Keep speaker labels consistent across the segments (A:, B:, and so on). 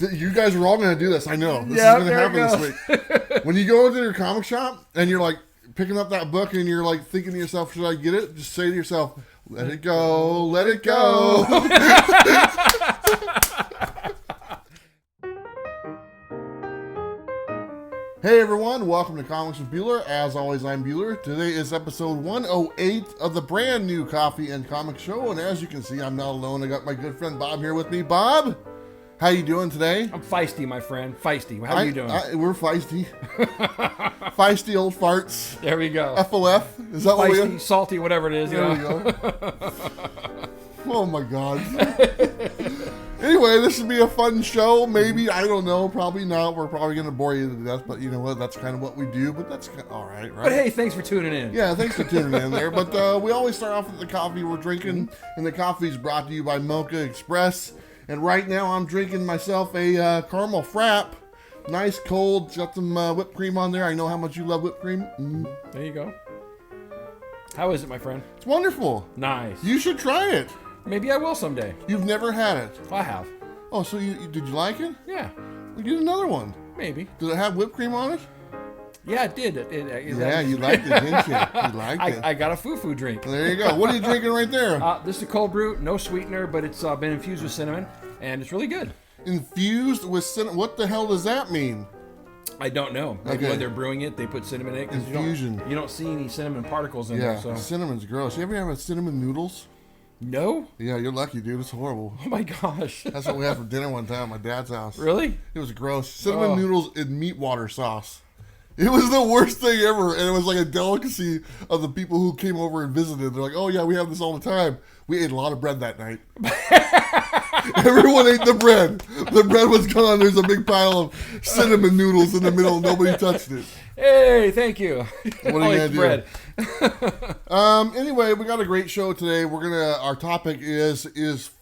A: You guys are all going to do this. I know. This is going to happen this week. When you go into your comic shop and you're like picking up that book and you're like thinking to yourself, should I get it? Just say to yourself, let it go, let it go. Hey everyone, welcome to Comics with Bueller. As always, I'm Bueller. Today is episode 108 of the brand new Coffee and Comic Show. And as you can see, I'm not alone. I got my good friend Bob here with me. Bob, how you doing today?
B: I'm feisty, my friend. Feisty. How are you doing?
A: We're feisty. Feisty old farts.
B: There we go.
A: FOF. Is that
B: feisty,
A: what we are?
B: Salty, whatever it is.
A: There we go. Oh my God. Anyway, this should be a fun show. Maybe, I don't know. Probably not. We're probably going to bore you to death, but you know what? That's kind of what we do, but that's all right, right?
B: But hey, thanks for tuning in.
A: Yeah, thanks for tuning in there. But we always start off with the coffee we're drinking, and the coffee is brought to you by Mocha Express. And right now I'm drinking myself a caramel frap. Nice, cold. Got some whipped cream on there. I know how much you love whipped cream.
B: There you go. How is it, my friend?
A: It's wonderful.
B: Nice.
A: You should try it.
B: Maybe I will someday.
A: You've never had it.
B: I have.
A: Oh, so did you like it?
B: Yeah.
A: Well, get another one.
B: Maybe.
A: Did it have whipped cream on it?
B: Yeah, it did.
A: Yeah, you liked it, didn't you? You liked it.
B: I got a foo-foo drink.
A: There you go. What are you drinking right there?
B: This is a cold brew, no sweetener, but it's been infused with cinnamon, and it's really good.
A: Infused with cinnamon? What the hell does that mean?
B: I don't know. Maybe when they're brewing it, they put cinnamon in it.
A: Infusion.
B: You don't see any cinnamon particles in there. So.
A: Cinnamon's gross. You ever have cinnamon noodles?
B: No?
A: Yeah, you're lucky, dude. It's horrible.
B: Oh my gosh.
A: That's what we had for dinner one time at my dad's house.
B: Really?
A: It was gross. Cinnamon noodles in meat water sauce. It was the worst thing ever, and it was like a delicacy of the people who came over and visited. They're like, oh yeah, we have this all the time. We ate a lot of bread that night. Everyone ate the bread. The bread was gone. There's a big pile of cinnamon noodles in the middle. Nobody touched it.
B: Hey, thank you.
A: What are you gonna do? Anyway, we got a great show today. Our topic is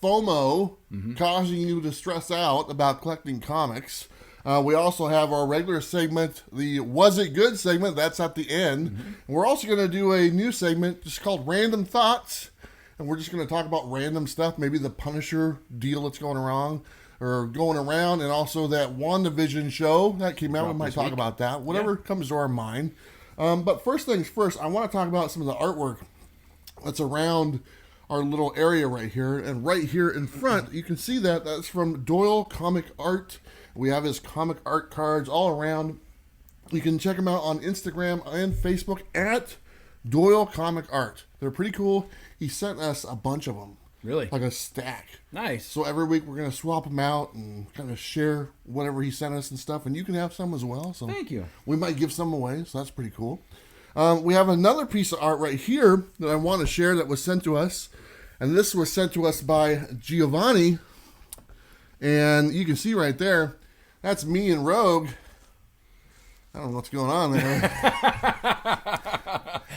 A: FOMO causing you to stress out about collecting comics? We also have our regular segment, the Was It Good segment. That's at the end. And we're also going to do a new segment just called Random Thoughts. And we're just going to talk about random stuff, maybe the Punisher deal that's going around, and also that WandaVision show that came out. We might talk about that, whatever comes to our mind. But first things first, I want to talk about some of the artwork that's around our little area right here. And right here in front, you can see that's from Doyle Comic Art. We have his comic art cards all around. You can check them out on Instagram and Facebook at Doyle Comic Art. They're pretty cool. He sent us a bunch of them.
B: Really?
A: Like a stack.
B: Nice.
A: So every week we're going to swap them out and kind of share whatever he sent us and stuff. And you can have some as well. So
B: thank you.
A: We might give some away, so that's pretty cool. We have another piece of art right here that I want to share that was sent to us. And this was sent to us by Giovanni. And you can see right there, that's me and Rogue. I don't know what's going on there.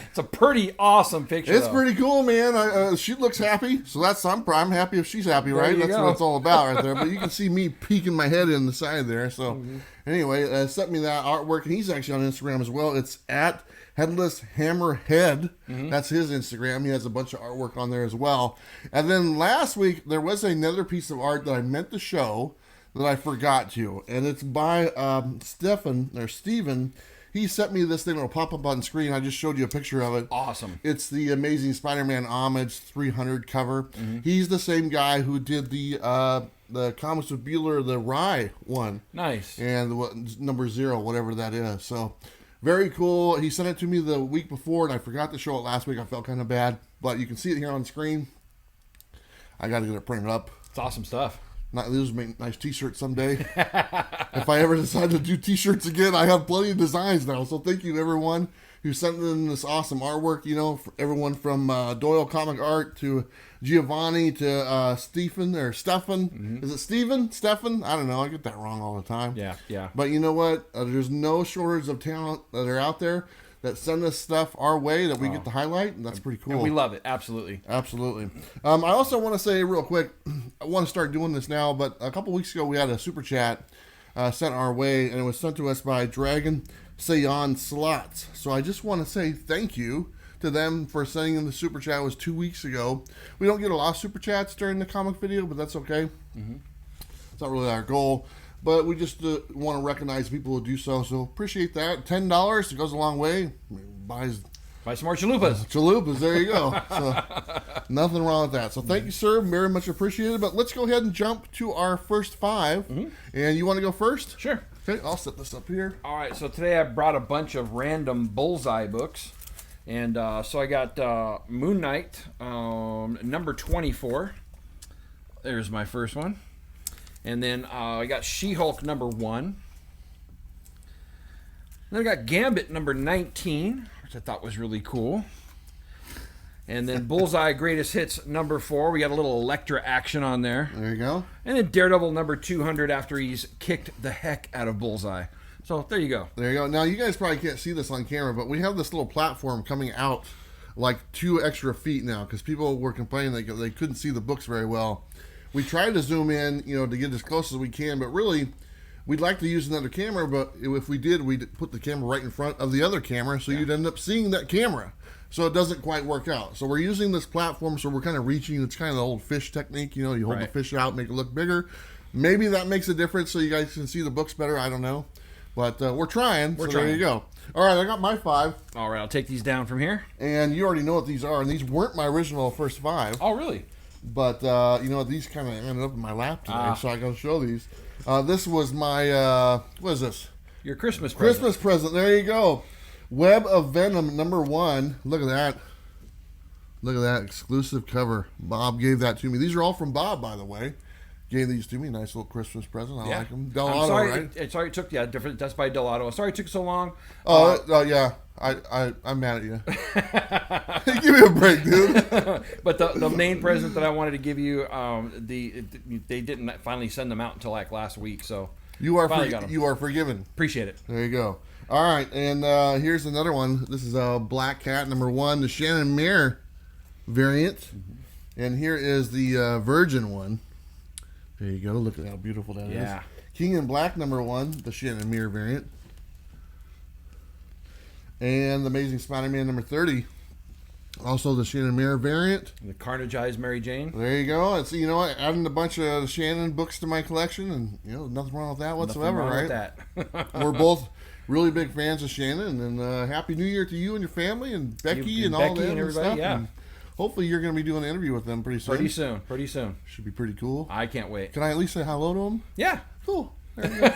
B: It's a pretty awesome picture.
A: It's pretty cool, man. She looks happy, so I'm happy if she's happy, right? That's what it's all about right there. But you can see me peeking my head in the side there. So anyway, sent me that artwork, and he's actually on Instagram as well. It's at Headless Hammerhead. That's his Instagram. He has a bunch of artwork on there as well. And then last week, there was another piece of art that I meant to show that I forgot to, and it's by Steven. He sent me this thing that'll pop up on screen. I just showed you a picture of it.
B: Awesome.
A: It's the Amazing Spider-Man Homage 300 cover. He's the same guy who did the Comics with Bueller, the Rye one.
B: Nice.
A: And number 0, whatever that is. So very cool. He sent it to me the week before, and I forgot to show it last week. I felt kind of bad, but you can see it here on screen. I got to get it printed up.
B: It's awesome stuff.
A: These make nice t-shirts someday. If I ever decide to do t-shirts again, I have plenty of designs now. So thank you to everyone who sent in this awesome artwork. You know, for everyone from Doyle Comic Art to Giovanni to Stephen. Is it Stephen? Stefan? I don't know. I get that wrong all the time.
B: Yeah.
A: But you know what? There's no shortage of talent that are out there that send us stuff our way that we get to highlight, and that's pretty cool.
B: And we love it, absolutely.
A: Absolutely. I also want to say real quick, I want to start doing this now, but a couple weeks ago we had a super chat sent our way, and it was sent to us by Dragon Sayon Slots. So I just want to say thank you to them for sending in the super chat. It was 2 weeks ago. We don't get a lot of super chats during the comic video, but that's okay. It's not really our goal. but we just want to recognize people who do so. So appreciate that. $10, it goes a long way. Buy
B: some more chalupas.
A: Chalupas, there you go. So nothing wrong with that. So thank you, sir. Very much appreciated. But let's go ahead and jump to our first 5. And you want to go first?
B: Sure.
A: Okay, I'll set this up here.
B: All right, so today I brought a bunch of random Bullseye books. And so I got Moon Knight, number 24. There's my first one. And then I got She-Hulk, number 1. Then I got Gambit, number 19, which I thought was really cool. And then Bullseye Greatest Hits, number 4. We got a little Elektra action on there.
A: There you go.
B: And then Daredevil, number 200, after he's kicked the heck out of Bullseye. So there you go.
A: There you go. Now, you guys probably can't see this on camera, but we have this little platform coming out like 2 extra feet now because people were complaining they couldn't see the books very well. We tried to zoom in, to get as close as we can, but really, we'd like to use another camera, but if we did, we'd put the camera right in front of the other camera, so you'd end up seeing that camera. So it doesn't quite work out. So we're using this platform, so we're kind of reaching. It's kind of the old fish technique, you hold the fish out, make it look bigger. Maybe that makes a difference so you guys can see the books better. I don't know. But we're trying. There you go. All right, I got my 5.
B: All right, I'll take these down from here.
A: And you already know what these are, and these weren't my original first 5.
B: Oh, really?
A: But, these kind of ended up in my lap today, so I got to show these. This was my, what is this?
B: Your Christmas present.
A: Christmas present. There you go. Web of Venom, number 1. Look at that. Look at that exclusive cover. Bob gave that to me. These are all from Bob, by the way. Gave these to me. Nice little Christmas present. I like them. Delato, right?
B: Sorry it took, different. That's by Delato. Sorry it took so long.
A: Yeah. I'm mad at you. Give me a break, dude.
B: But the main present that I wanted to give you, they didn't finally send them out until like last week. So
A: you are forgiven.
B: Appreciate it.
A: There you go. All right, and here's another one. This is Black Cat number 1, the Shannon Mir variant, and here is the Virgin one. There you go. Look at how beautiful that is. King in Black number 1, the Shannon Mir variant. And the Amazing Spider-Man number 30. Also the Shannon Mir variant.
B: The Carnageized Mary Jane.
A: There you go. And so, adding a bunch of the Shannon books to my collection, and nothing wrong with that whatsoever,
B: nothing wrong
A: right?
B: With that.
A: We're both really big fans of Shannon, and Happy New Year to you and your family, and Becky and all that and
B: everybody,
A: stuff.
B: yeah.
A: And hopefully you're going to be doing an interview with them pretty soon.
B: Pretty soon.
A: Should be pretty cool.
B: I can't wait.
A: Can I at least say hello to them?
B: Yeah.
A: Cool. There you go.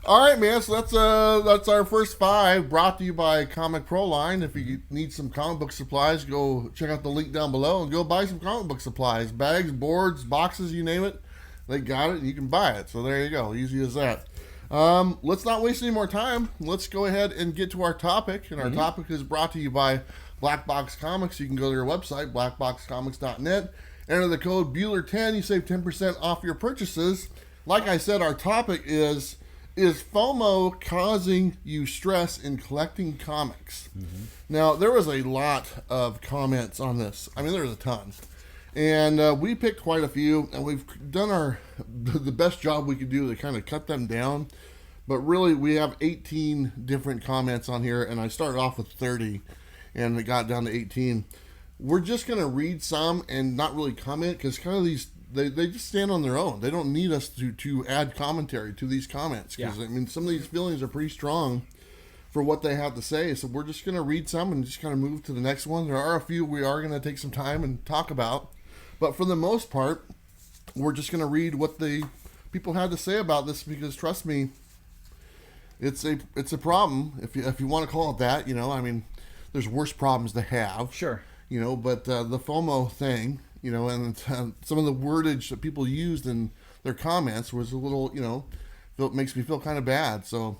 A: All right, man. So that's our first 5, brought to you by Comic Pro Line. If you need some comic book supplies, go check out the link down below and go buy some comic book supplies, bags, boards, boxes, you name it. They got it, and you can buy it. So there you go. Easy as that. Let's not waste any more time. Let's go ahead and get to our topic. And our topic is brought to you by Blackbox Comics. You can go to their website, blackboxcomics.net. Enter the code Bueller10. You save 10% off your purchases. Like I said, our topic is FOMO causing you stress in collecting comics? Now, there was a lot of comments on this. I mean, there was a ton. And we picked quite a few, and we've done the best job we could do to kind of cut them down. But really, we have 18 different comments on here, and I started off with 30, and it got down to 18. We're just going to read some and not really comment, because kind of these, they just stand on their own. They don't need us to add commentary to these comments, because, I mean, some of these feelings are pretty strong for what they have to say. So we're just going to read some and just kind of move to the next one. There are a few we are going to take some time and talk about. But for the most part, we're just going to read what the people had to say about this, because trust me, it's a problem, if you want to call it that. I mean, there's worse problems to have.
B: Sure.
A: But the FOMO thing, and some of the wordage that people used in their comments was a little, it makes me feel kind of bad. So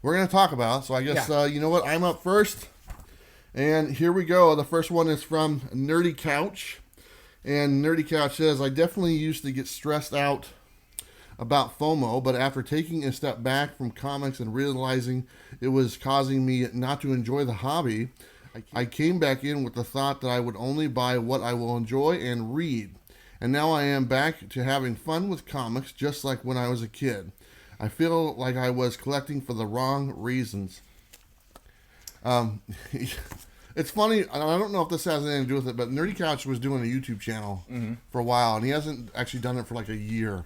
A: we're going to talk about it. So I guess, you know what, I'm up first. And here we go. The first one is from Nerdy Couch. And Nerdy Couch says, I definitely used to get stressed out about FOMO, but after taking a step back from comics and realizing it was causing me not to enjoy the hobby, I came back in with the thought that I would only buy what I will enjoy and read. And now I am back to having fun with comics just like when I was a kid. I feel like I was collecting for the wrong reasons. It's funny, I don't know if this has anything to do with it, but Nerdy Couch was doing a YouTube channel for a while, and he hasn't actually done it for like a year.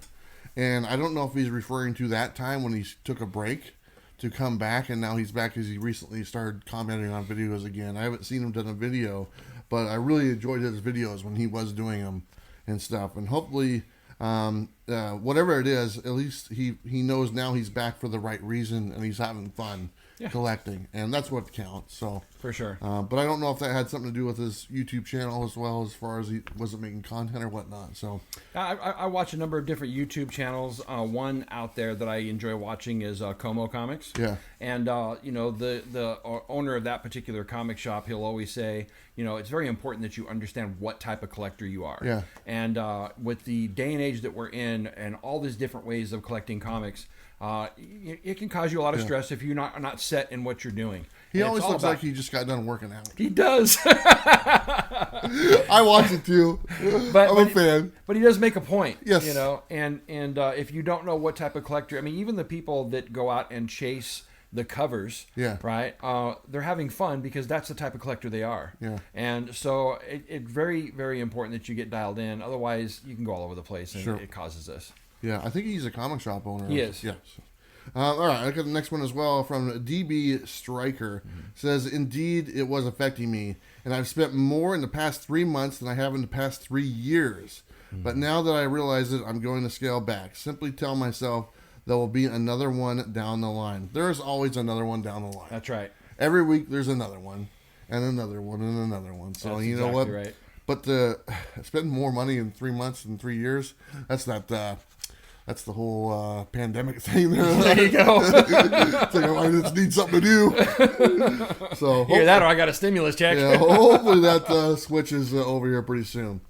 A: And I don't know if he's referring to that time when he took a break to come back, and now he's back because he recently started commenting on videos again. I haven't seen him done a video, but I really enjoyed his videos when he was doing them and stuff. And hopefully, whatever it is, at least he knows now he's back for the right reason and he's having fun collecting, and that's what counts. So
B: for sure.
A: But I don't know if that had something to do with his YouTube channel as well, as far as he wasn't making content or whatnot. So
B: I watch a number of different YouTube channels. One out there that I enjoy watching is Cody Comics.
A: Yeah.
B: And the owner of that particular comic shop, he'll always say, it's very important that you understand what type of collector you are.
A: Yeah.
B: And with the day and age that we're in, and all these different ways of collecting comics, it can cause you a lot of stress if you're not set in what you're doing.
A: He always looks like he just got done working out.
B: He does.
A: I watch it too. I'm a fan.
B: But he does make a point.
A: Yes.
B: And if you don't know what type of collector, I mean, even the people that go out and chase the covers, right? They're having fun because that's the type of collector they are.
A: Yeah.
B: And so it's very, very important that you get dialed in. Otherwise, you can go all over the place, and it causes this.
A: Yeah, I think he's a comic shop owner.
B: He is.
A: Yes. All right, I got the next one as well from DB Striker. Says, indeed, it was affecting me, and I've spent more in the past 3 months than I have in the past 3 years. But now that I realize it, I'm going to scale back. Simply tell myself there will be another one down the line. There is always another one down the line.
B: That's right.
A: Every week there's another one, and another one, and another one. So
B: that's
A: you know
B: exactly
A: what?
B: Right.
A: But spend more money in 3 months than 3 years, that's not... That's the whole pandemic thing there.
B: There you go.
A: It's like, I just need something to do. So
B: Either that or I got a stimulus check.
A: Yeah, hopefully that switches over here pretty soon.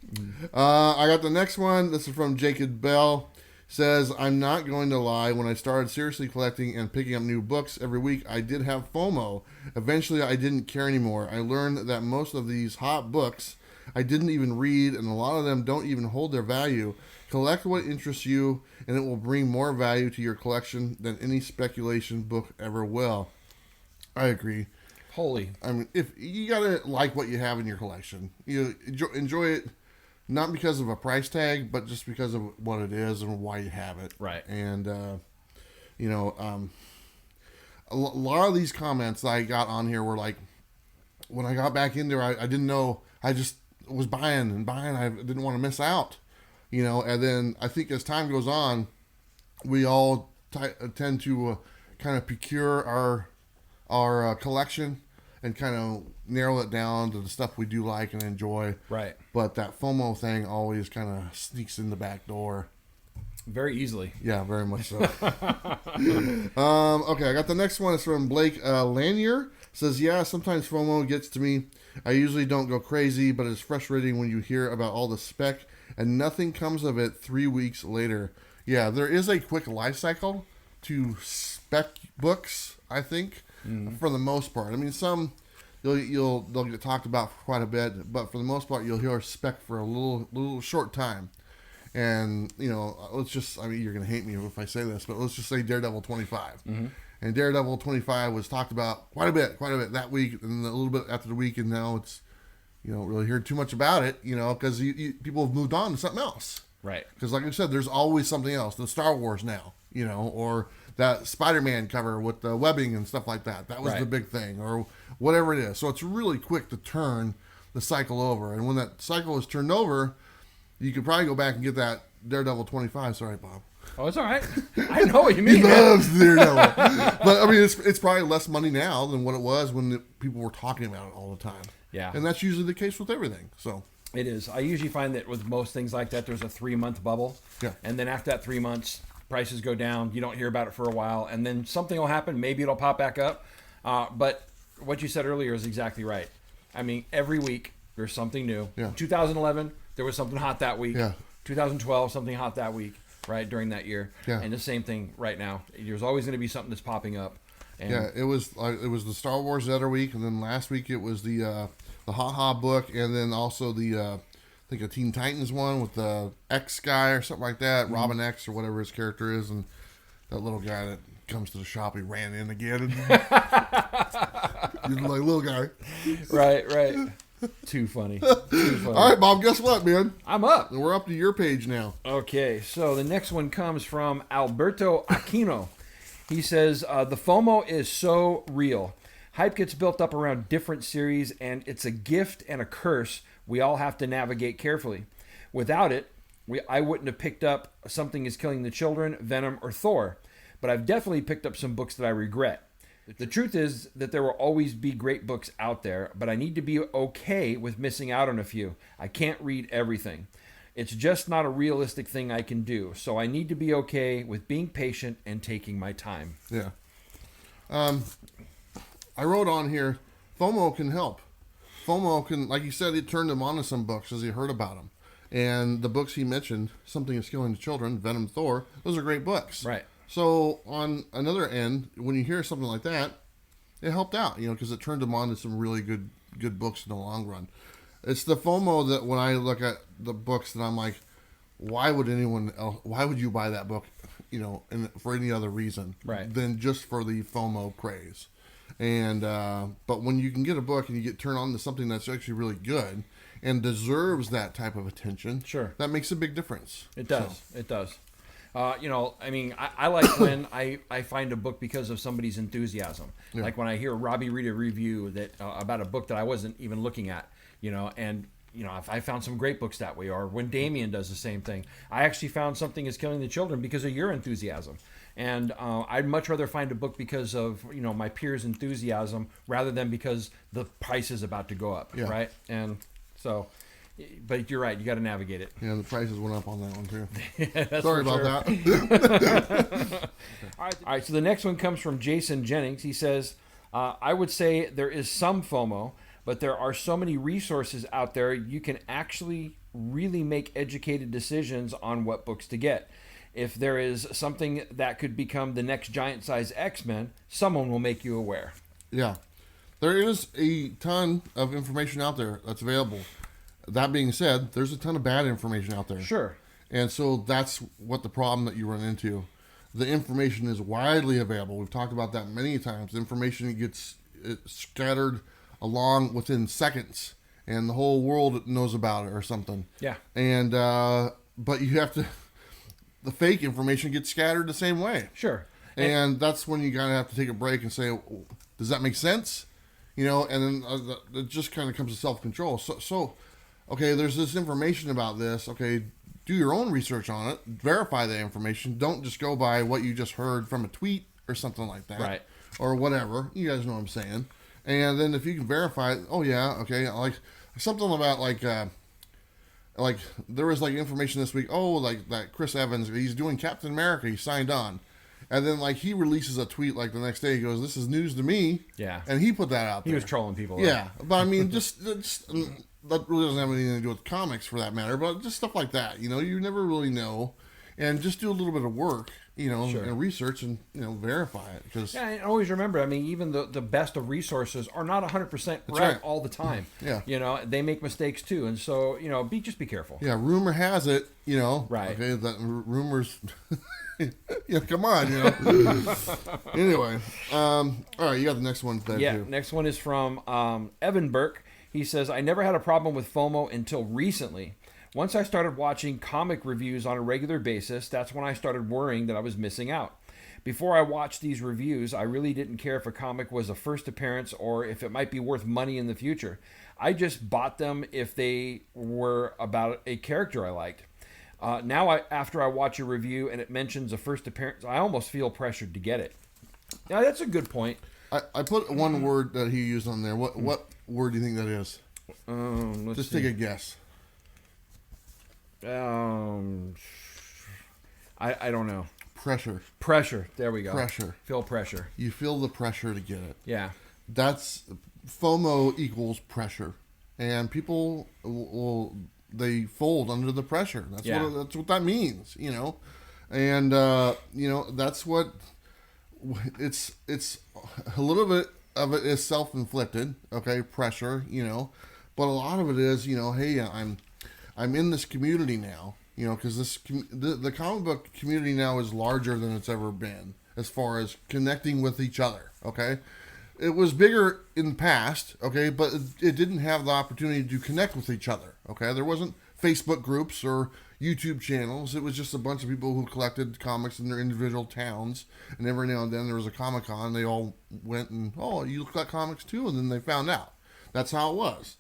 A: I got the next one. This is from Jacob Bell. Says, I'm not going to lie. When I started seriously collecting and picking up new books every week, I did have FOMO. Eventually, I didn't care anymore. I learned that most of these hot books I didn't even read, and a lot of them don't even hold their value. Collect what interests you, and it will bring more value to your collection than any speculation book ever will. I agree. I mean, if you gotta like what you have in your collection, you enjoy it, not because of a price tag, but just because of what it is and why you have it.
B: Right.
A: And a lot of these comments that I got on here were like, when I got back in there, I didn't know. I just was buying. I didn't want to miss out. And then I think as time goes on, we all tend to kind of procure our collection and kind of narrow it down to the stuff we do like and enjoy.
B: Right.
A: But that FOMO thing always kind of sneaks in the back door.
B: Very easily.
A: Yeah, very much so. Okay, I got the next one. It's from Blake Lanier. Says, yeah, sometimes FOMO gets to me. I usually don't go crazy, but it's frustrating when you hear about all the spec and nothing comes of it 3 weeks later. Yeah, there is a quick life cycle to spec books, I think, for the most part. I mean, some they'll get talked about for quite a bit, but for the most part, you'll hear spec for a little short time. And, let's just, I mean, you're going to hate me if I say this, but let's just say Daredevil 25. And Daredevil 25 was talked about quite a bit that week and a little bit after the week, and now it's, you don't really hear too much about it, because people have moved on to something else.
B: Right.
A: Because like I said, there's always something else. The Star Wars now, or that Spider-Man cover with the webbing and stuff like that. That was the big thing, or whatever it is. So it's really quick to turn the cycle over. And when that cycle is turned over, you could probably go back and get that Daredevil 25. Sorry, Bob.
B: Oh, it's all right. I know what you mean.
A: He loves Daredevil. But, I mean, it's probably less money now than what it was when people were talking about it all the time.
B: Yeah.
A: And that's usually the case with everything. So
B: it is. I usually find that with most things like that, there's a 3-month bubble.
A: Yeah.
B: And then after that 3 months, prices go down. You don't hear about it for a while. And then something will happen. Maybe it'll pop back up. But what you said earlier is exactly right. I mean, every week there's something new.
A: Yeah.
B: 2011, there was something hot that week.
A: Yeah.
B: 2012, something hot that week, right, during that year.
A: Yeah.
B: And the same thing right now. There's always going to be something that's popping up. And
A: yeah, it was the Star Wars the other week, and then last week it was the Ha book, and then also the I think a Teen Titans one with the X guy or something like that, Robin X or whatever his character is, and that little guy that comes to the shop, he ran in again, and he's like little guy.
B: Right. Too funny. Too funny.
A: All right, Bob, guess what, man?
B: I'm up.
A: And we're up to your page now.
B: Okay, so the next one comes from Alberto Aquino. He says, the FOMO is so real. Hype gets built up around different series, and it's a gift and a curse we all have to navigate carefully. Without it, I wouldn't have picked up Something is Killing the Children, Venom, or Thor. But I've definitely picked up some books that I regret. The truth is that there will always be great books out there, but I need to be okay with missing out on a few. I can't read everything. It's just not a realistic thing I can do. So I need to be okay with being patient and taking my time.
A: Yeah. I wrote on here, FOMO can help. FOMO can, like you said, it turned him on to some books as he heard about them. And the books he mentioned, Something is Killing the Children, Venom, Thor, those are great books.
B: Right.
A: So on another end, when you hear something like that, it helped out, because it turned him on to some really good books in the long run. It's the FOMO that when I look at the books that I'm like, why would you buy that book, and for any other reason than just for the FOMO craze? And but when you can get a book and you get turned on to something that's actually really good and deserves that type of attention,
B: sure,
A: that makes a big difference.
B: It does. So. It does. I like when I find a book because of somebody's enthusiasm. Yeah. Like when I hear Robbie read a review that about a book that I wasn't even looking at, and I found some great books that way. Or when Damien does the same thing, I actually found Something is Killing the Children because of your enthusiasm. And I'd much rather find a book because of my peers' enthusiasm rather than because the price is about to go up, right? And so. But you're right. You got to navigate it.
A: Yeah, the prices went up on that one too.
B: Yeah,
A: sorry about that.
B: All right. So the next one comes from Jason Jennings. He says, "I would say there is some FOMO, but there are so many resources out there. You can actually really make educated decisions on what books to get. If there is something that could become the next giant-size X-Men, someone will make you aware."
A: Yeah, there is a ton of information out there that's available. That being said, there's a ton of bad information out there.
B: Sure.
A: And so that's what the problem that you run into. The information is widely available. We've talked about that many times. The information gets scattered along within seconds, and the whole world knows about it or something.
B: Yeah.
A: And but you have to. The fake information gets scattered the same way.
B: Sure.
A: And that's when you gotta have to take a break and say, does that make sense? And then it just kind of comes to self-control. So. Okay, there's this information about this. Okay, do your own research on it. Verify the information. Don't just go by what you just heard from a tweet or something like that.
B: Right.
A: Or whatever. You guys know what I'm saying. And then if you can verify it, oh yeah, okay, like something about like there was like information this week, like that Chris Evans, he's doing Captain America, he signed on. And then like he releases a tweet like the next day, he goes, "This is news to me."
B: Yeah.
A: And he put that out there.
B: He was trolling people.
A: Yeah. But I mean just that really doesn't have anything to do with comics for that matter, but just stuff like that. You never really know. And just do a little bit of work,
B: sure.
A: and research and, verify it. Because
B: yeah, and always remember, even the best of resources are not 100% right all the time.
A: Yeah.
B: They make mistakes too. And so, just be careful.
A: Yeah, rumor has it,
B: Right.
A: Okay, that rumors... yeah, come on, Anyway, all right, you got the next one there, too.
B: Next one is from Evan Burke. He says, "I never had a problem with FOMO until recently. Once I started watching comic reviews on a regular basis, that's when I started worrying that I was missing out. Before I watched these reviews, I really didn't care if a comic was a first appearance or if it might be worth money in the future. I just bought them if they were about a character I liked. Now, after I watch a review and it mentions a first appearance, I almost feel pressured to get it." Yeah, that's a good point.
A: I put one word that he used on there. What word do you think that is? Just take a guess.
B: I don't know.
A: Pressure.
B: There we go.
A: Pressure.
B: Feel pressure.
A: You feel the pressure to get it.
B: Yeah.
A: That's FOMO equals pressure, and people they fold under the pressure. That's what that means, and that's what it's a little bit of it is self-inflicted, okay, pressure, but a lot of it is, hey, I'm in this community now, because the comic book community now is larger than it's ever been as far as connecting with each other, okay? it was bigger in the past, okay, but it didn't have the opportunity to connect with each other, okay? There wasn't Facebook groups or YouTube channels. It was just a bunch of people who collected comics in their individual towns, and every now and then there was a Comic-Con. They all went and, oh, you collect comics too? And then they found out. That's how it was.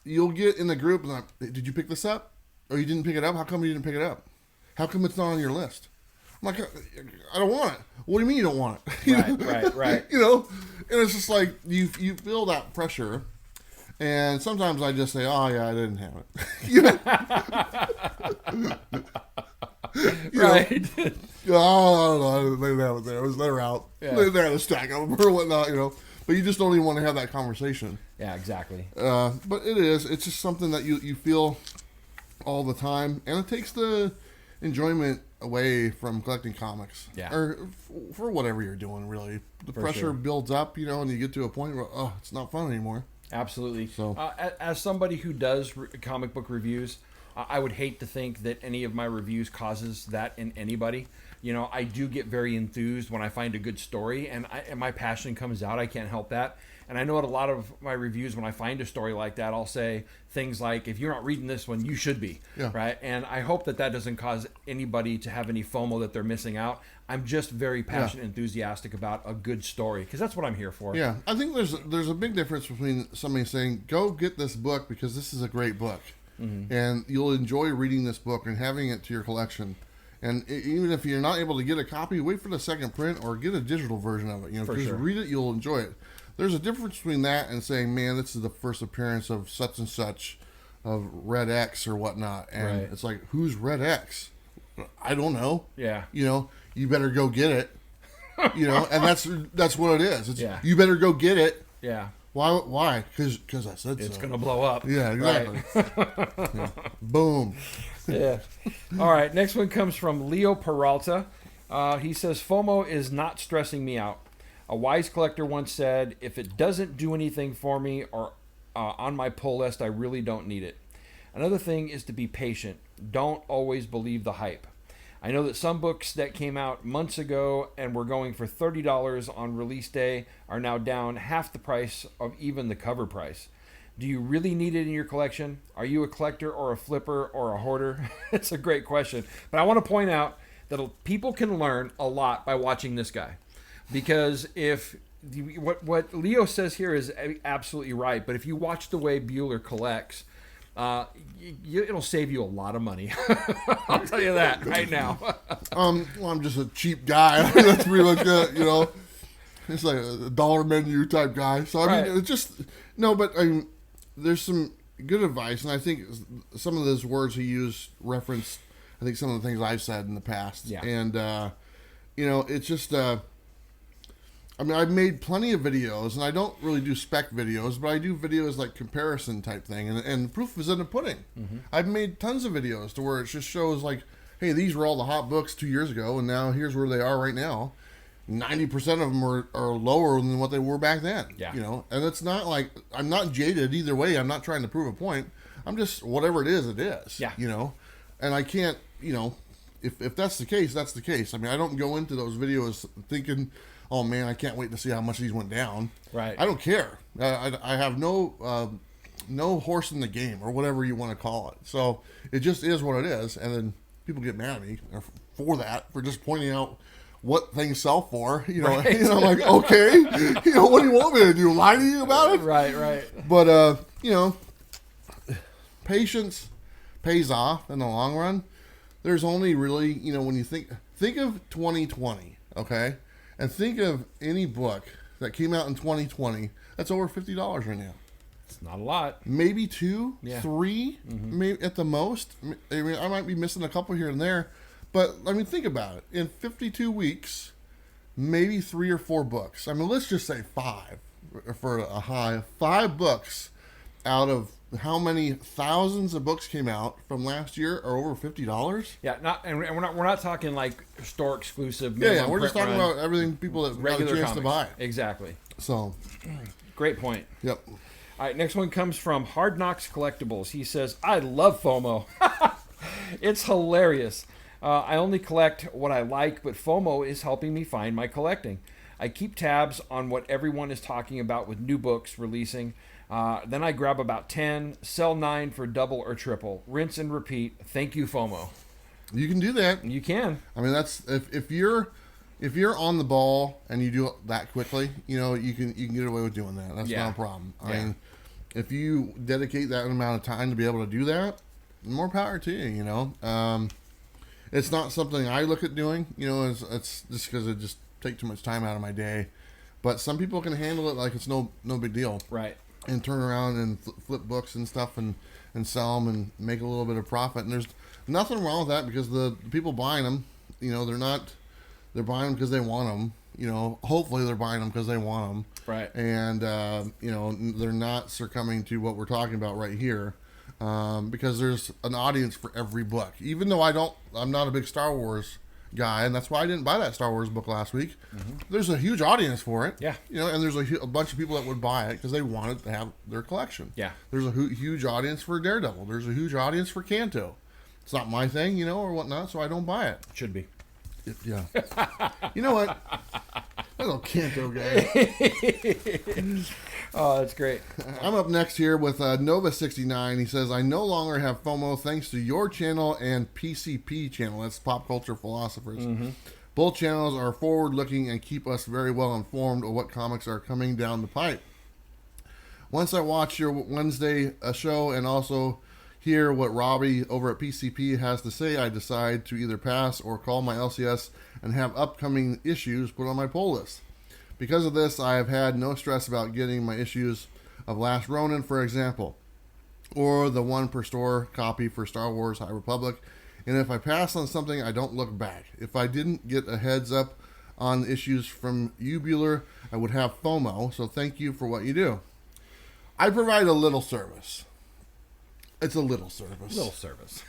A: You'll get in the group and like, did you pick this up? Or you didn't pick it up? How come you didn't pick it up? How come it's not on your list? I'm like, I don't want it. What do you mean you don't want it?
B: Right.
A: You know, and it's just like you feel that pressure, and sometimes I just say, oh yeah, I didn't have it. You know? Right. Oh, they didn't have it there. They're out. Yeah. They had a stack of them or whatnot. You know, but you just don't even want to have that conversation.
B: Yeah, exactly.
A: But it's just something that you feel all the time, and it takes the enjoyment away from collecting comics, or for whatever you're doing. Really, the pressure builds up, you know, and you get to a point where it's not fun anymore.
B: Absolutely. So, as somebody who does comic book reviews, I would hate to think that any of my reviews causes that in anybody. You know, I do get very enthused when I find a good story, and my passion comes out. I can't help that. And I know at a lot of my reviews, when I find a story like that, I'll say things like, if you're not reading this one, you should be. Yeah. Right? And I hope that doesn't cause anybody to have any FOMO that they're missing out. I'm just very passionate and enthusiastic about a good story, because that's what I'm here for.
A: Yeah. I think there's a big difference between somebody saying, go get this book because this is a great book. Mm-hmm. And you'll enjoy reading this book and having it to your collection. And even if you're not able to get a copy, wait for the second print or get a digital version of it. You know, just read it, you'll enjoy it. There's a difference between that and saying, man, this is the first appearance of such and such, of Red X or whatnot. And it's like, who's Red X? I don't know. Yeah. You know, you better go get it. You know, and that's what it is. It's, you better go get it. Yeah. Why? Because I said
B: it's
A: so.
B: going to blow up.
A: Yeah, exactly. Yeah. Boom.
B: Yeah. All right. Next one comes from Leo Peralta. He says, FOMO is not stressing me out. A wise collector once said, if it doesn't do anything for me or on my pull list, I really don't need it. Another thing is to be patient. Don't always believe the hype. I know that some books that came out months ago and were going for $30 on release day are now down half the price of even the cover price. Do you really need it in your collection? Are you a collector or a flipper or a hoarder? It's a great question. But I want to point out that people can learn a lot by watching this guy. Because what Leo says here is absolutely right, but if you watch the way Bueller collects, it'll save you a lot of money. I'll tell you that right now.
A: Well, I'm just a cheap guy. That's pretty much it, you know. It's like a dollar menu type guy. So I mean, it's just but I mean, there's some good advice, and I think some of those words he used referenced, I think, some of the things I've said in the past. Yeah. And you know, it's just. I mean, I've made plenty of videos, and I don't really do spec videos, but I do videos like comparison type thing, and the proof is in the pudding. Mm-hmm. I've made tons of videos to where it just shows like, hey, these were all the hot books 2 years ago, and now here's where they are right now. 90% of them are lower than what they were back then. Yeah. You know, and it's not like, I'm not jaded either way. I'm not trying to prove a point. I'm just, whatever it is, it is. Yeah. You know, and I can't, you know, if that's the case, that's the case. I mean, I don't go into those videos thinking, oh man, I can't wait to see how much these went down. Right. I don't care. I have no horse in the game, or whatever you want to call it. So it just is what it is. And then people get mad at me for just pointing out what things sell for. You know, right. I'm like, okay, you know, what do you want me to do? Lie to you about it? Right. But you know, patience pays off in the long run. There's only really, you know, when you think of 2020, okay? And think of any book that came out in 2020 that's over $50 right now.
B: It's not a lot.
A: Maybe 2, 3, maybe at the most. I mean, I might be missing a couple here and there. But, I mean, think about it. In 52 weeks, maybe 3 or 4 books. I mean, let's just say 5 for a high. 5 books out of how many thousands of books came out from last year are over $50?
B: Yeah, we're not talking like store exclusive.
A: Yeah, we're just talking about everything people that
B: regular
A: got a chance to buy.
B: Exactly.
A: So,
B: great point.
A: Yep.
B: All right, next one comes from Hard Knocks Collectibles. He says, "I love FOMO. It's hilarious. I only collect what I like, but FOMO is helping me find my collecting. I keep tabs on what everyone is talking about with new books releasing. Then I grab about 10, sell 9 for double or triple. Rinse and repeat. Thank you, FOMO.
A: You can do that.
B: You can.
A: I mean, that's if you're on the ball and you do it that quickly, you can get away with doing that. That's not a problem. I mean, if you dedicate that amount of time to be able to do that, more power to you. It's not something I look at doing. It's just because it just takes too much time out of my day. But some people can handle it like it's no big deal.
B: Right.
A: And turn around and flip books and stuff and sell them and make a little bit of profit. And there's nothing wrong with that because the people buying them, they're buying them because they want them. Hopefully they're buying them because they want them.
B: Right.
A: And, they're not succumbing to what we're talking about right here. Because there's an audience for every book. Even though I'm not a big Star Wars guy, and that's why I didn't buy that Star Wars book last week. Mm-hmm. There's a huge audience for it.
B: Yeah.
A: And there's a bunch of people that would buy it because they wanted to have their collection.
B: Yeah.
A: There's a huge audience for Daredevil. There's a huge audience for Kanto. It's not my thing, or whatnot, so I don't buy it.
B: Should be.
A: Yeah. You know what? That little Kanto guy.
B: Oh, that's great.
A: I'm up next here with Nova69. He says, I no longer have FOMO thanks to your channel and PCP channel. That's Pop Culture Philosophers. Mm-hmm. Both channels are forward-looking and keep us very well informed of what comics are coming down the pipe. Once I watch your Wednesday show and also hear what Robbie over at PCP has to say, I decide to either pass or call my LCS and have upcoming issues put on my pull list. Because of this, I have had no stress about getting my issues of Last Ronin, for example, or the 1 per store copy for Star Wars High Republic. And if I pass on something, I don't look back. If I didn't get a heads up on issues from you, Bueller, I would have FOMO, so thank you for what you do. I provide a little service. It's a little service.
B: Little service.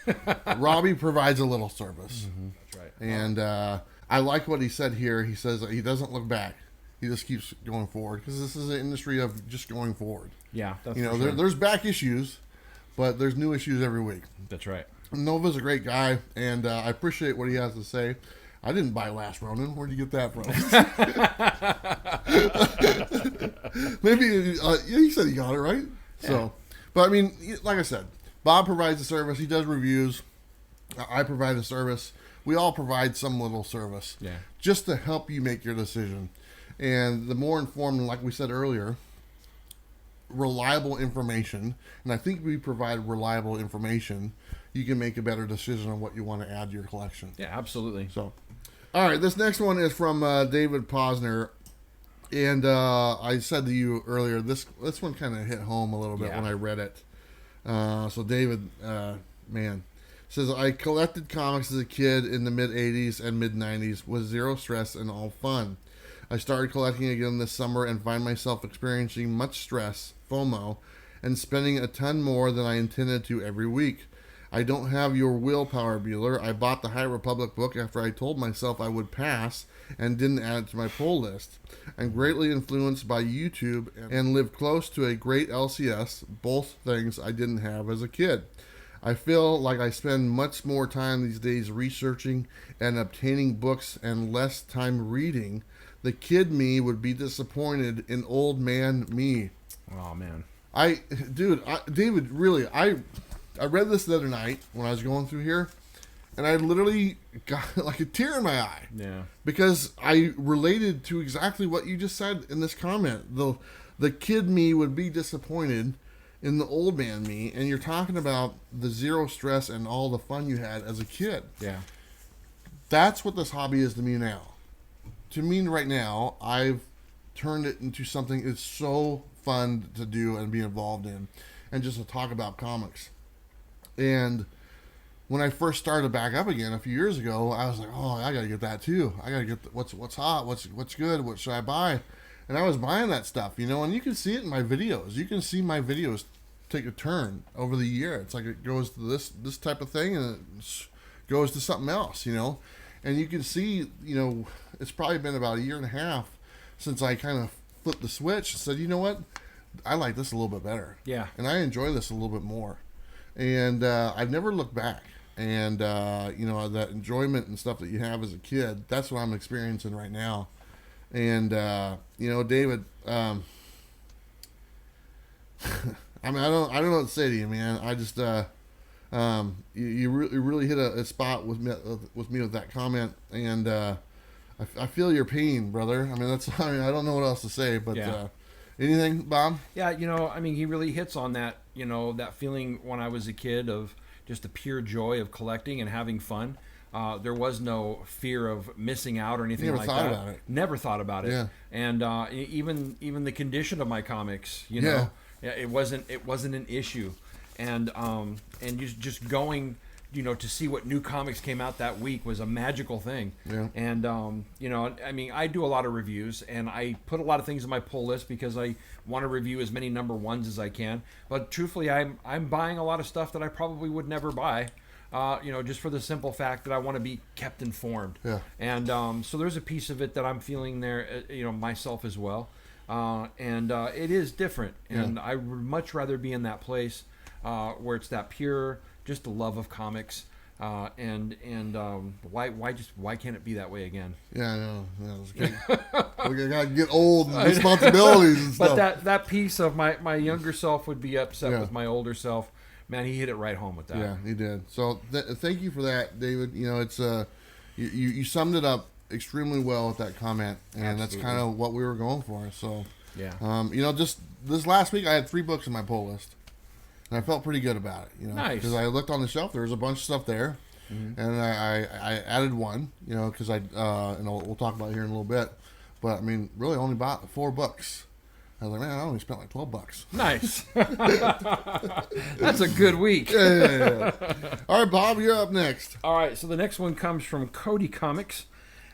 A: Robbie provides a little service.
B: Mm-hmm. That's right.
A: And I like what he said here. He says he doesn't look back. He just keeps going forward because this is an industry of just going forward.
B: Yeah, that's
A: sure. There's back issues, but there's new issues every week.
B: That's right.
A: Nova's a great guy, and I appreciate what he has to say. I didn't buy Last Ronin. Where'd you get that from? Maybe he said he got it right. Yeah. So, but I mean, like I said, Bob provides a service. He does reviews. I provide a service. We all provide some little service, just to help you make your decision. And the more informed, like we said earlier, reliable information, and I think we provide reliable information, you can make a better decision on what you want to add to your collection.
B: Yeah, absolutely.
A: So, all right, this next one is from David Posner. And I said to you earlier, this one kind of hit home a little bit when I read it. So David, says, I collected comics as a kid in the mid-'80s and mid-'90s with zero stress and all fun. I started collecting again this summer and find myself experiencing much stress, FOMO, and spending a ton more than I intended to every week. I don't have your willpower, Bueller. I bought the High Republic book after I told myself I would pass and didn't add it to my pull list. I'm greatly influenced by YouTube and live close to a great LCS, both things I didn't have as a kid. I feel like I spend much more time these days researching and obtaining books and less time reading. The kid me would be disappointed in old man me.
B: Oh, man.
A: David, really, I read this the other night when I was going through here, and I literally got like a tear in my eye.
B: Yeah. Because
A: I related to exactly what you just said in this comment. The kid me would be disappointed in the old man me, and you're talking about the zero stress and all the fun you had as a kid.
B: Yeah.
A: That's what this hobby is to me now. To me right now, I've turned it into something that's so fun to do and be involved in, and just to talk about comics. And when I first started back up again a few years ago, I was like, oh, I gotta get that too. I gotta get what's hot, what's good, what should I buy? And I was buying that stuff, and you can see it in my videos. You can see my videos take a turn over the year. It's like it goes to this type of thing and it goes to something else, And you can see, it's probably been about a year and a half since I kind of flipped the switch and said, you know what? I like this a little bit better.
B: Yeah.
A: And I enjoy this a little bit more. And I've never looked back. And, that enjoyment and stuff that you have as a kid, that's what I'm experiencing right now. And David, I mean, I don't know what to say to you, man. I just you really hit a spot with me with that comment, and I feel your pain, brother. I mean, I don't know what else to say, but anything, Bob?
B: Yeah, I mean, he really hits on that, that feeling when I was a kid of just the pure joy of collecting and having fun. There was no fear of missing out or anything like that.
A: Never thought about it.
B: Never thought about it.
A: Yeah.
B: And even the condition of my comics, it wasn't an issue. And just going, to see what new comics came out that week was a magical thing.
A: Yeah.
B: And I mean, I do a lot of reviews, and I put a lot of things in my pull list because I want to review as many number ones as I can. But truthfully, I'm buying a lot of stuff that I probably would never buy. Just for the simple fact that I want to be kept informed.
A: Yeah.
B: And so there's a piece of it that I'm feeling there, myself as well. And it is different. And I would much rather be in that place where it's that pure, just the love of comics. Why can't it be that way again?
A: Yeah, I know. We gotta get old and responsibilities and stuff.
B: But that piece of my younger self would be upset with my older self. Man, he hit it right home with that.
A: Yeah, he did. So thank you for that, David. It's you summed it up extremely well with that comment, and
B: Absolutely.
A: That's kind of what we were going for. So
B: yeah,
A: just this last week I had 3 books in my pull list, and I felt pretty good about it.
B: Nice.
A: Because I looked on the shelf, there was a bunch of stuff there, and I added one. Because and we'll talk about it here in a little bit, but I mean, really only bought 4 books. I was like, man, I only spent like $12.
B: Nice. That's a good week.
A: Yeah. All right, Bob, you're up next.
B: All right, so the next one comes from Cody Comics.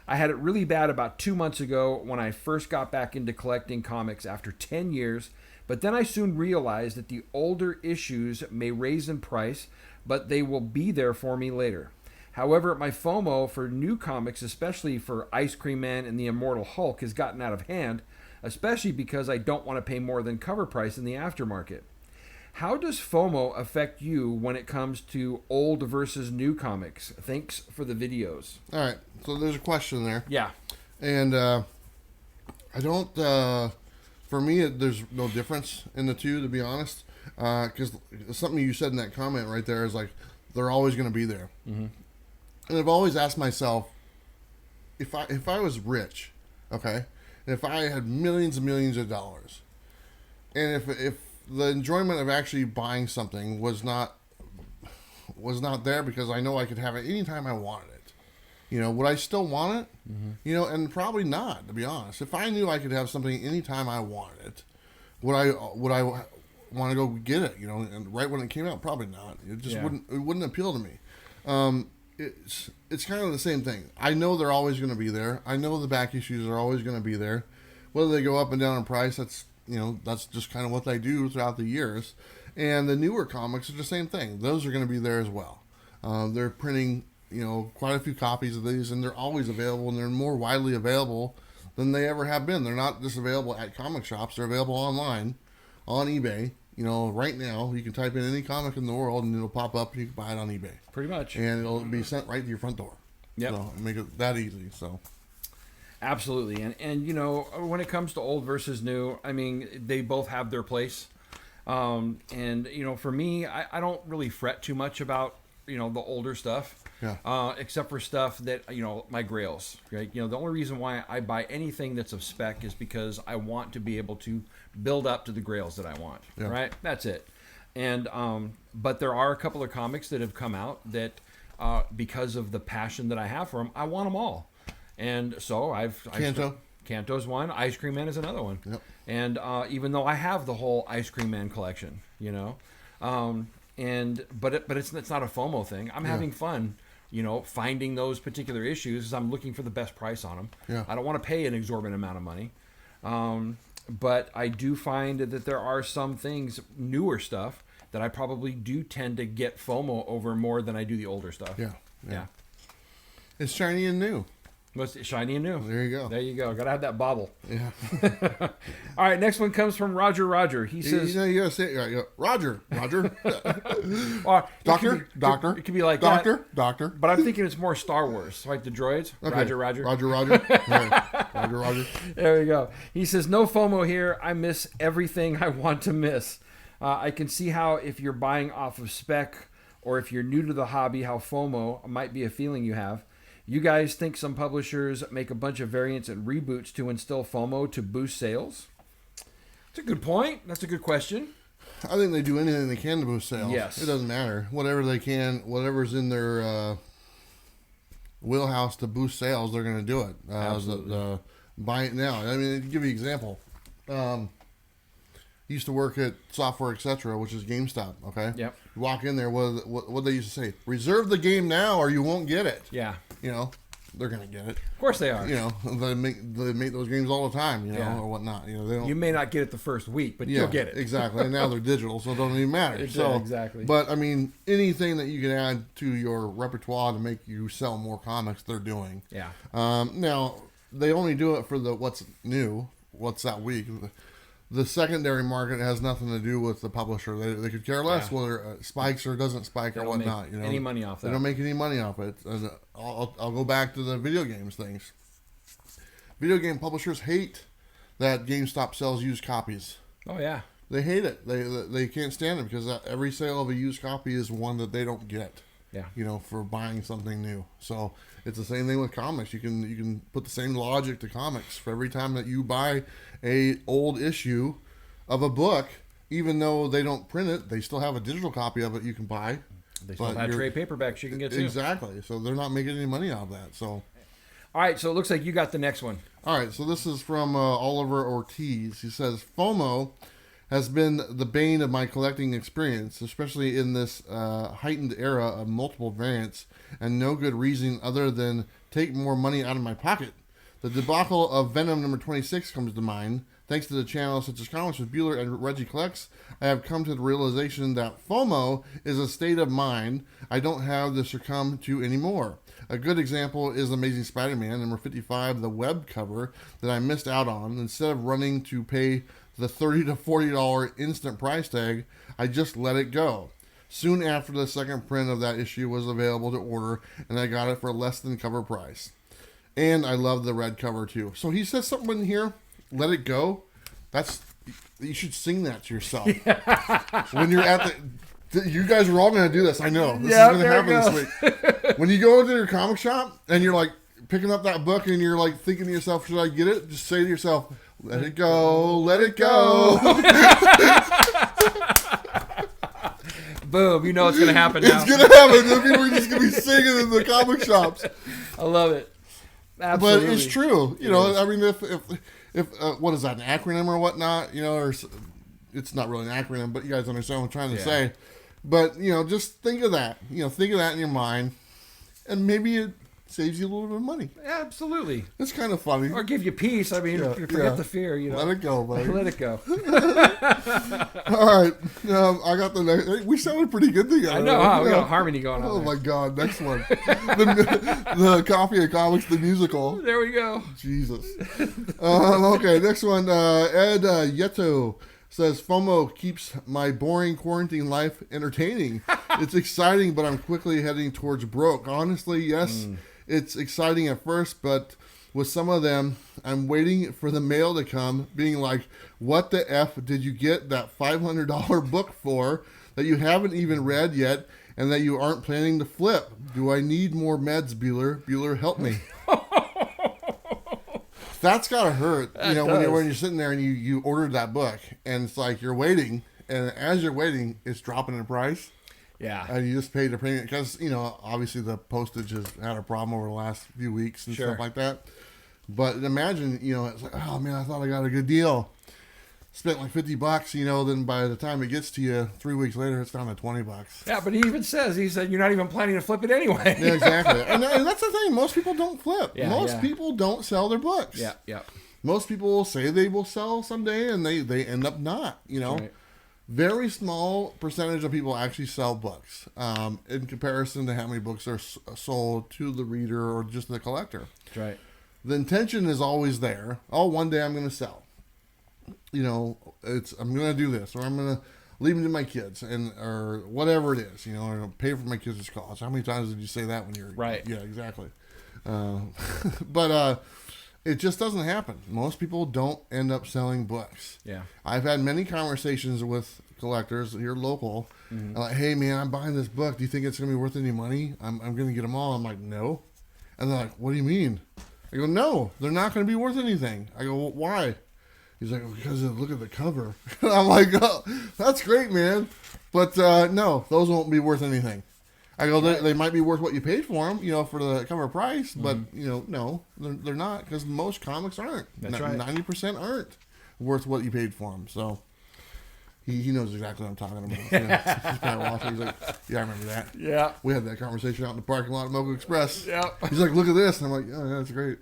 B: I had it really bad about 2 months ago when I first got back into collecting comics after 10 years, but then I soon realized that the older issues may raise in price, but they will be there for me later. However, my FOMO for new comics, especially for Ice Cream Man and the Immortal Hulk, has gotten out of hand, especially because I don't want to pay more than cover price in the aftermarket. How does FOMO affect you when it comes to old versus new comics? Thanks for the videos.
A: All right, so there's a question there.
B: Yeah.
A: And I don't, for me, there's no difference in the two, to be honest. Because something you said in that comment right there is like, they're always going to be there.
B: Mm-hmm.
A: And I've always asked myself, if I was rich, okay, and if I had millions and millions of dollars, and if the enjoyment of actually buying something was not there because I know I could have it anytime I wanted it, would I still want it? Mm-hmm. And probably not, to be honest. If I knew I could have something anytime I wanted it, would I want to go get it? And right when it came out, probably not. It just wouldn't appeal to me. It's kind of the same thing. I know they're always going to be there. I know the back issues are always going to be there. Whether they go up and down in price, that's just kind of what they do throughout the years. And the newer comics are the same thing. Those are going to be there as well. They're printing, quite a few copies of these, and they're always available, and they're more widely available than they ever have been. They're not just available at comic shops. They're available online, on eBay. Right now, you can type in any comic in the world, and it'll pop up, and you can buy it on eBay.
B: Pretty much.
A: And it'll be sent right to your front door.
B: Yep.
A: So make it that easy. So.
B: Absolutely. And when it comes to old versus new, I mean, they both have their place. For me, I don't really fret too much about, the older stuff.
A: Yeah.
B: Except for stuff that, my grails, right? The only reason why I buy anything that's of spec is because I want to be able to build up to the grails that I want, right? That's it. And, but there are a couple of comics that have come out that, because of the passion that I have for them, I want them all. And so Kanto's one, Ice Cream Man is another one.
A: Yep.
B: And, even though I have the whole Ice Cream Man collection, but it's not a FOMO thing. I'm having fun, finding those particular issues because I'm looking for the best price on them.
A: Yeah.
B: I don't want to pay an exorbitant amount of money. But I do find that there are some things, newer stuff, that I probably do tend to get FOMO over more than I do the older stuff.
A: Yeah. It's shiny and new.
B: Most shiny and new.
A: There you go.
B: There you go. Gotta have that bobble.
A: Yeah.
B: All right, next one comes from Roger. He says,
A: you gotta say it right. Roger.
B: Doctor.
A: Doctor.
B: It could be like
A: Doctor.
B: that.
A: Doctor.
B: But I'm thinking it's more Star Wars, like the droids.
A: Okay.
B: Roger.
A: Roger. Right. Roger.
B: There we go. He says, no FOMO here. I miss everything I want to miss. I can see how if you're buying off of spec or if you're new to the hobby, how FOMO might be a feeling you have. You guys think some publishers make a bunch of variants and reboots to instill FOMO to boost sales? That's a good point. That's a good question.
A: I think they do anything they can to boost sales.
B: Yes.
A: It doesn't matter. Whatever they can, whatever's in their wheelhouse to boost sales, they're going to do it.
B: Absolutely.
A: Buy it now. I mean, to give you an example. Used to work at Software Etc., which is GameStop, okay?
B: Yep.
A: You walk in there, what they used to say? Reserve the game now or you won't get it.
B: Yeah.
A: You know, they're going to get it.
B: Of course they are.
A: You know, they make those games all the time, you know,
B: Yeah.
A: or whatnot. You know, they don't.
B: You may not get it the first week, but you'll get it.
A: Exactly. And now they're digital, so it doesn't even matter.
B: Exactly.
A: But, I mean, anything that you can add to your repertoire to make you sell more comics, they're doing.
B: Yeah.
A: Now, they only do it for what's new, what's that week. The secondary market has nothing to do with the publisher. They could care less whether it spikes or doesn't spike or whatnot. You know,
B: any money off that.
A: They don't make any money off it. And I'll go back to the video games things. Video game publishers hate that GameStop sells used copies.
B: Oh yeah,
A: they hate it. They can't stand it because every sale of a used copy is one that they don't get.
B: Yeah,
A: you know, for buying something new. So it's the same thing with comics. You can put the same logic to comics. For every time that you buy a old issue of a book, even though they don't print it, they still have a digital copy of it you can buy.
B: They still have trade paperbacks you can get too.
A: Exactly. So they're not making any money out of that. So,
B: all right. So it looks like you got the next one.
A: All right. So this is from Oliver Ortiz. He says, FOMO has been the bane of my collecting experience, especially in this heightened era of multiple variants and no good reason other than take more money out of my pocket. The debacle of Venom number 26 comes to mind. Thanks to the channels such as Comics with Bueller and Reggie Collects, I have come to the realization that FOMO is a state of mind I don't have to succumb to anymore. A good example is Amazing Spider-Man number 55, the web cover that I missed out on. Instead of running to pay the $30 to $40 instant price tag, I just let it go. Soon after, the second print of that issue was available to order, and I got it for less than cover price. And I love the red cover too. So he says something in here, let it go. You should sing that to yourself. When you're at you guys are all going to do this. I know. This is going to happen this week. When you go into your comic shop and you're like picking up that book and you're like thinking to yourself, should I get it? Just say to yourself, let it go, let it go.
B: Boom, you know it's going to happen now.
A: It's going to happen. People are just going to be singing in the comic shops.
B: I love it. Absolutely.
A: But it's true. You know, I mean, if what is that, an acronym or whatnot? You know, or it's not really an acronym, but you guys understand what I'm trying to say. But, you know, just think of that. You know, think of that in your mind. And maybe it saves you a little bit of money.
B: Absolutely.
A: It's kind of funny.
B: Or give you peace. I mean, forget the fear, you know.
A: Let it go, buddy.
B: Let it go.
A: All right. I got the next. We sounded pretty good together.
B: I know, huh? We got a harmony going on.
A: Oh,
B: there.
A: my God. Next one. the Coffee and Comics, the musical.
B: There we go.
A: Jesus. Okay, next one. Ed Yeto says, FOMO keeps my boring quarantine life entertaining. It's exciting, but I'm quickly heading towards broke. Honestly, yes, it's exciting at first, but with some of them, I'm waiting for the mail to come, being like, what the F did you get that $500 book for that you haven't even read yet and that you aren't planning to flip? Do I need more meds, Bueller? Bueller, help me. That's gotta hurt, you know, when you're sitting there and you ordered that book and it's like you're waiting, and as you're waiting, it's dropping in price.
B: Yeah.
A: And you just paid the premium because, you know, obviously the postage has had a problem over the last few weeks and stuff like that. But imagine, you know, it's like, oh man, I thought I got a good deal. Spent like $50, you know, then by the time it gets to you 3 weeks later, it's down to $20.
B: Yeah, but he even says, you're not even planning to flip it anyway.
A: Yeah, exactly. And that's the thing. Most people don't flip.
B: Yeah,
A: Most people don't sell their books.
B: Yeah.
A: Most people will say they will sell someday, and they end up not, you know.
B: Right.
A: very small percentage of people actually sell books in comparison to how many books are sold to the reader or just the collector.
B: That's right.
A: The intention is always there. Oh, one day I'm going to sell. You know, I'm going to do this, or I'm going to leave them to my kids, or whatever it is. You know, or pay for my kids' college. How many times did you say that when you're
B: right?
A: Yeah, exactly. But it just doesn't happen. Most people don't end up selling books.
B: Yeah.
A: I've had many conversations with collectors here local. Mm-hmm. Like, hey man, I'm buying this book. Do you think it's going to be worth any money? I'm going to get them all. I'm like, no. And they're like, what do you mean? I go, no, they're not going to be worth anything. I go, well, why? He's like, because look at the cover. I'm like, oh, that's great, man. But no, those won't be worth anything. I go, they might be worth what you paid for them, you know, for the cover price, but, you know, no, they're not, because most comics aren't.
B: That's right.
A: 90% aren't worth what you paid for them. So he knows exactly what I'm talking about. He's kind of watching. He's like, yeah, I remember that.
B: Yeah.
A: We had that conversation out in the parking lot at Mocha Express.
B: Yeah.
A: He's like, look at this. And I'm like, yeah, that's great.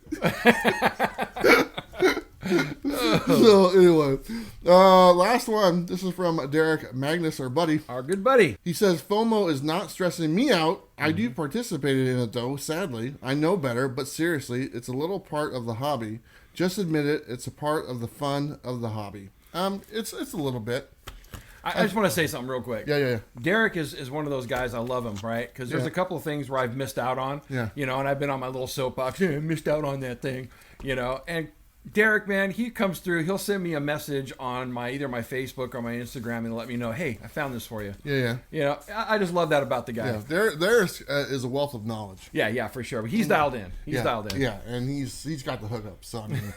A: So anyway, last one. This is from Derek Magnus, our buddy.
B: Our good buddy.
A: He says, FOMO is not stressing me out. I do participate in it though, sadly. I know better, but seriously, it's a little part of the hobby. Just admit it, it's a part of the fun of the hobby. It's a little bit.
B: I just want to say something real quick.
A: Yeah.
B: Derek is one of those guys, I love him, right? Because there's a couple of things where I've missed out on.
A: Yeah.
B: You know, and I've been on my little soapbox, I missed out on that thing, you know, and Derek, man, he comes through. He'll send me a message on either my Facebook or my Instagram and let me know, hey, I found this for you.
A: Yeah.
B: You know, I just love that about the guy.
A: Yeah, there is a wealth of knowledge.
B: Yeah, for sure. But he's dialed in. He's dialed in.
A: Yeah, and he's got the hookup, so I mean,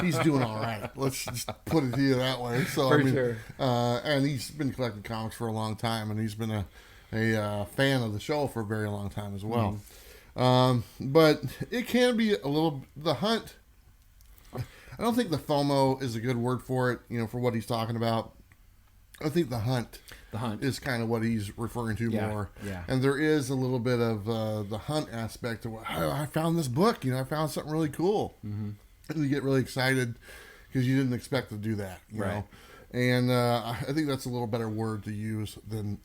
A: he's doing all right. Let's just put it to you that way. So
B: For
A: I mean,
B: sure.
A: And he's been collecting comics for a long time, and he's been a fan of the show for a very long time as well. But it can be a little the hunt. I don't think the FOMO is a good word for it, you know, for what he's talking about. I think the hunt is kind of what he's referring to more.
B: Yeah.
A: And there is a little bit of the hunt aspect of, I found this book, you know, I found something really cool. Mm-hmm. And you get really excited because you didn't expect to do that, you know. And I think that's a little better word to use than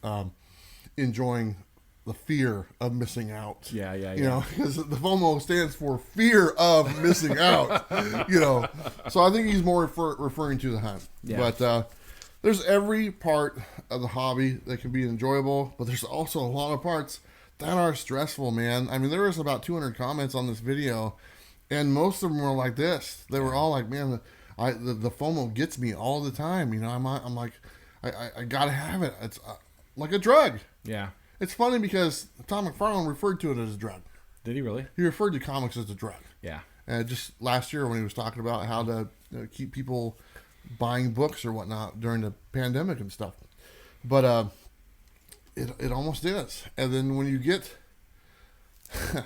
A: enjoying the fear of missing out.
B: Yeah.
A: You know, because the FOMO stands for fear of missing out, you know. So I think he's more referring to the hunt. Yeah. But there's every part of the hobby that can be enjoyable, but there's also a lot of parts that are stressful, man. I mean, there was about 200 comments on this video, and most of them were like this. They were all like, man, the FOMO gets me all the time. You know, I'm like, I got to have it. It's like a drug.
B: Yeah.
A: It's funny because Tom McFarlane referred to it as a drug.
B: Did he really?
A: He referred to comics as a drug.
B: Yeah. And
A: just last year when he was talking about how to keep people buying books or whatnot during the pandemic and stuff. But it almost is. And then when you get...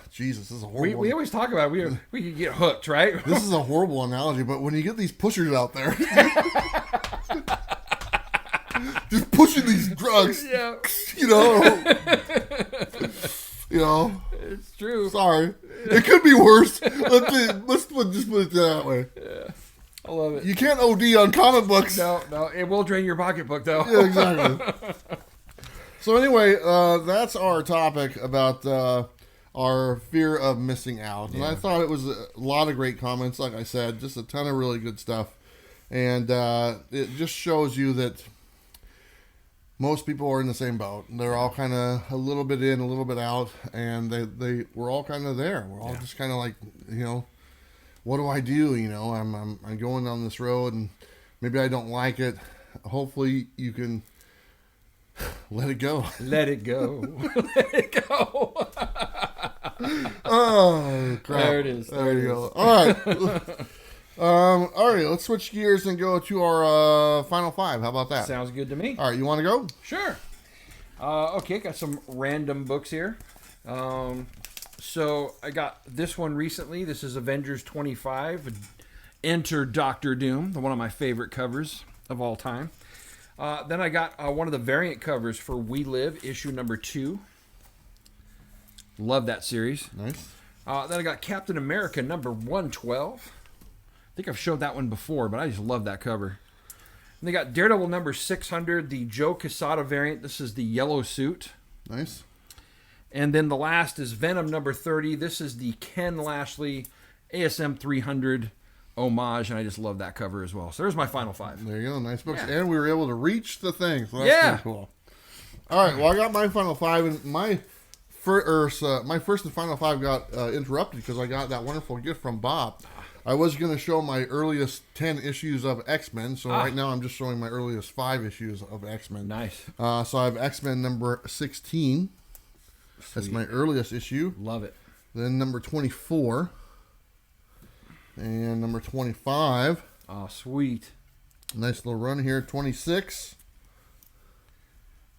A: Jesus, this is a horrible...
B: We always talk about it. We could get hooked, right?
A: This is a horrible analogy, but when you get these pushers out there... just pushing these drugs.
B: Yeah.
A: You know.
B: It's true.
A: Sorry. It could be worse. Let's just put it that way.
B: Yeah. I love it.
A: You can't OD on comic books.
B: No. It will drain your pocketbook, though.
A: Yeah, exactly. So anyway, that's our topic about our fear of missing out. And I thought it was a lot of great comments, like I said. Just a ton of really good stuff. And it just shows you that most people are in the same boat. They're all kind of a little bit in, a little bit out, and we're all kind of there. We're all just kind of like, you know, what do I do? You know, I'm going down this road, and maybe I don't like it. Hopefully, you can let it go.
B: Let it go. Let it go.
A: Oh, crap.
B: There it is.
A: There you go. All right. All right, let's switch gears and go to our final five. How about that?
B: Sounds good to me.
A: All right, you want to go?
B: Sure. Okay, got some random books here. So I got this one recently. This is Avengers 25. Enter Doctor Doom, one of my favorite covers of all time. Then I got one of the variant covers for We Live, issue number 2. Love that series.
A: Nice.
B: Then I got Captain America number 112. I think I've showed that one before, but I just love that cover. And they got Daredevil number 600, the Joe Quesada variant. This is the yellow suit.
A: Nice.
B: And then the last is Venom number 30. This is the Ken Lashley ASM 300 homage, and I just love that cover as well. So there's my final 5.
A: There you go. Nice books.
B: Yeah.
A: And we were able to reach the thing. So that's pretty cool. All right. Well, I got my final 5, and my first and final 5 got interrupted because I got that wonderful gift from Bob. I was going to show my earliest 10 issues of X-Men, so right now I'm just showing my earliest 5 issues of X-Men.
B: Nice.
A: So I have X-Men number 16. Sweet. That's my earliest issue.
B: Love it.
A: Then number 24. And number 25.
B: Oh, sweet.
A: Nice little run here. 26.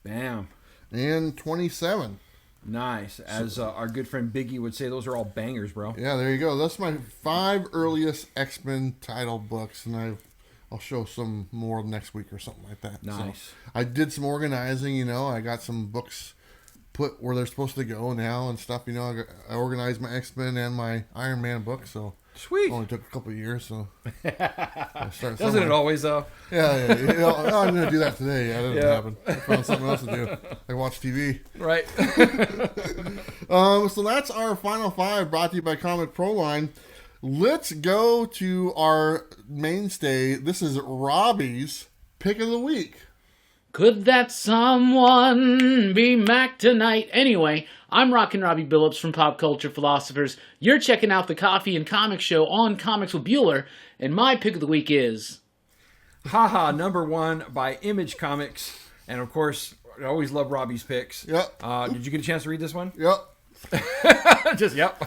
B: Bam.
A: And 27.
B: Nice. As our good friend Biggie would say, those are all bangers, bro.
A: Yeah, there you go. That's my 5 earliest X-Men title books, and I'll show some more next week or something like that.
B: Nice.
A: So I did some organizing, I got some books put where they're supposed to go now and stuff, I organized my X-Men and my Iron Man book, so
B: sweet.
A: It only took a couple of years, so
B: doesn't it always though?
A: Yeah. I'm going to do that today. Yeah, that didn't happen. I found something else to do. I watch TV.
B: Right.
A: So that's our final 5 brought to you by Comic Proline. Let's go to our mainstay. This is Robbie's Pick of the Week.
C: Could that someone be Mac tonight? Anyway, I'm Rockin' Robbie Billups from Pop Culture Philosophers. You're checking out the Coffee and Comics Show on Comics with Bueller, and my pick of the week is...
B: Haha, number 1 by Image Comics. And of course, I always love Robbie's picks.
A: Yep.
B: Did you get a chance to read this one?
A: Yep.
B: Yep.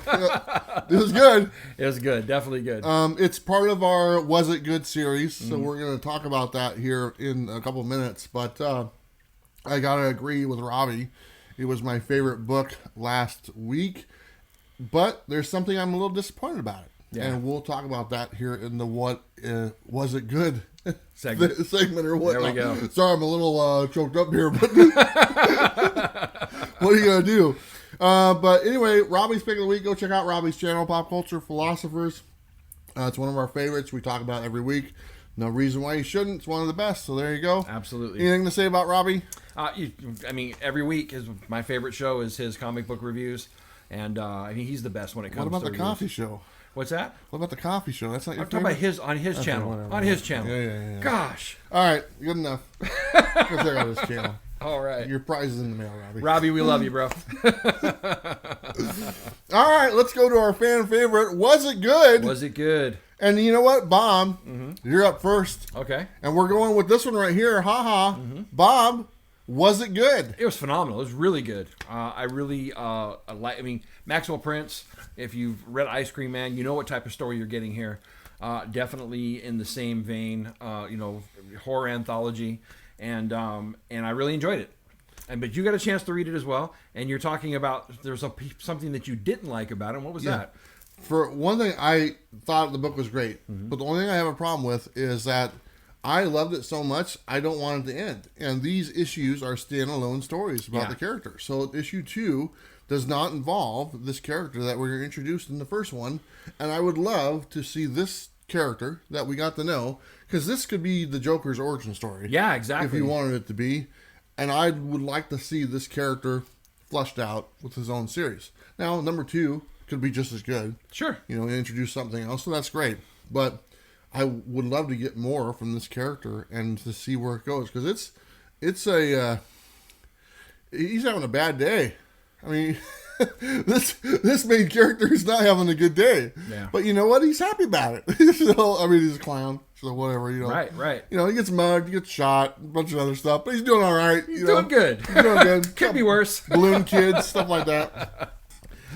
A: It was good.
B: It was good. Definitely good.
A: It's part of our Was It Good series, so we're going to talk about that here in a couple of minutes. But I got to agree with Robbie. It was my favorite book last week, but there's something I'm a little disappointed about it. Yeah. And we'll talk about that here in the What Was It Good segment or what.
B: There we go.
A: Sorry, I'm a little choked up here, but what are you going to do? But anyway, Robbie's Pick of the Week. Go check out Robbie's channel, Pop Culture Philosophers. It's one of our favorites. We talk about it every week. No reason why you shouldn't. It's one of the best. So there you go.
B: Absolutely.
A: Anything to say about Robbie?
B: Every week is my favorite show is his comic book reviews, and he's the best when it comes to
A: What about the
B: reviews.
A: coffee show?
B: What's that?
A: What about the coffee show? That's not your
B: I'm talking about on his channel.
A: Whatever.
B: On his channel.
A: Yeah.
B: Gosh.
A: All right. Good enough. Go check out his channel.
B: All right.
A: Your prize is in the mail, Robbie.
B: Robbie, we love you, bro.
A: All right. Let's go to our fan favorite. Was it good?
B: Was it good?
A: And you know what, Bob? You're up first.
B: Okay.
A: And we're going with this one right here. Bob, was it good?
B: It was phenomenal. It was really good. I really like. Maxwell Prince. If you've read Ice Cream Man, you know what type of story you're getting here. Definitely in the same vein. Horror anthology, and I really enjoyed it. But you got a chance to read it as well. And you're talking about there's something that you didn't like about it. What was that?
A: For one thing, I thought the book was great. But the only thing I have a problem with is that I loved it so much, I don't want it to end. And these issues are standalone stories about the character. So issue 2 does not involve this character that we were introduced in the first one. And I would love to see this character that we got to know, because this could be the Joker's origin story.
B: Yeah, exactly.
A: If you wanted it to be. And I would like to see this character fleshed out with his own series. Now, number 2 could be just as good.
B: Sure.
A: Introduce something else, so that's great. But I would love to get more from this character and to see where it goes, because he's having a bad day. I mean, this main character is not having a good day.
B: Yeah.
A: But you know what? He's happy about it. So, he's a clown, so whatever.
B: Right.
A: He gets mugged, he gets shot, a bunch of other stuff, but he's doing all right.
B: He's doing good.
A: He's doing good.
B: Could be worse.
A: Balloon kids, stuff like that.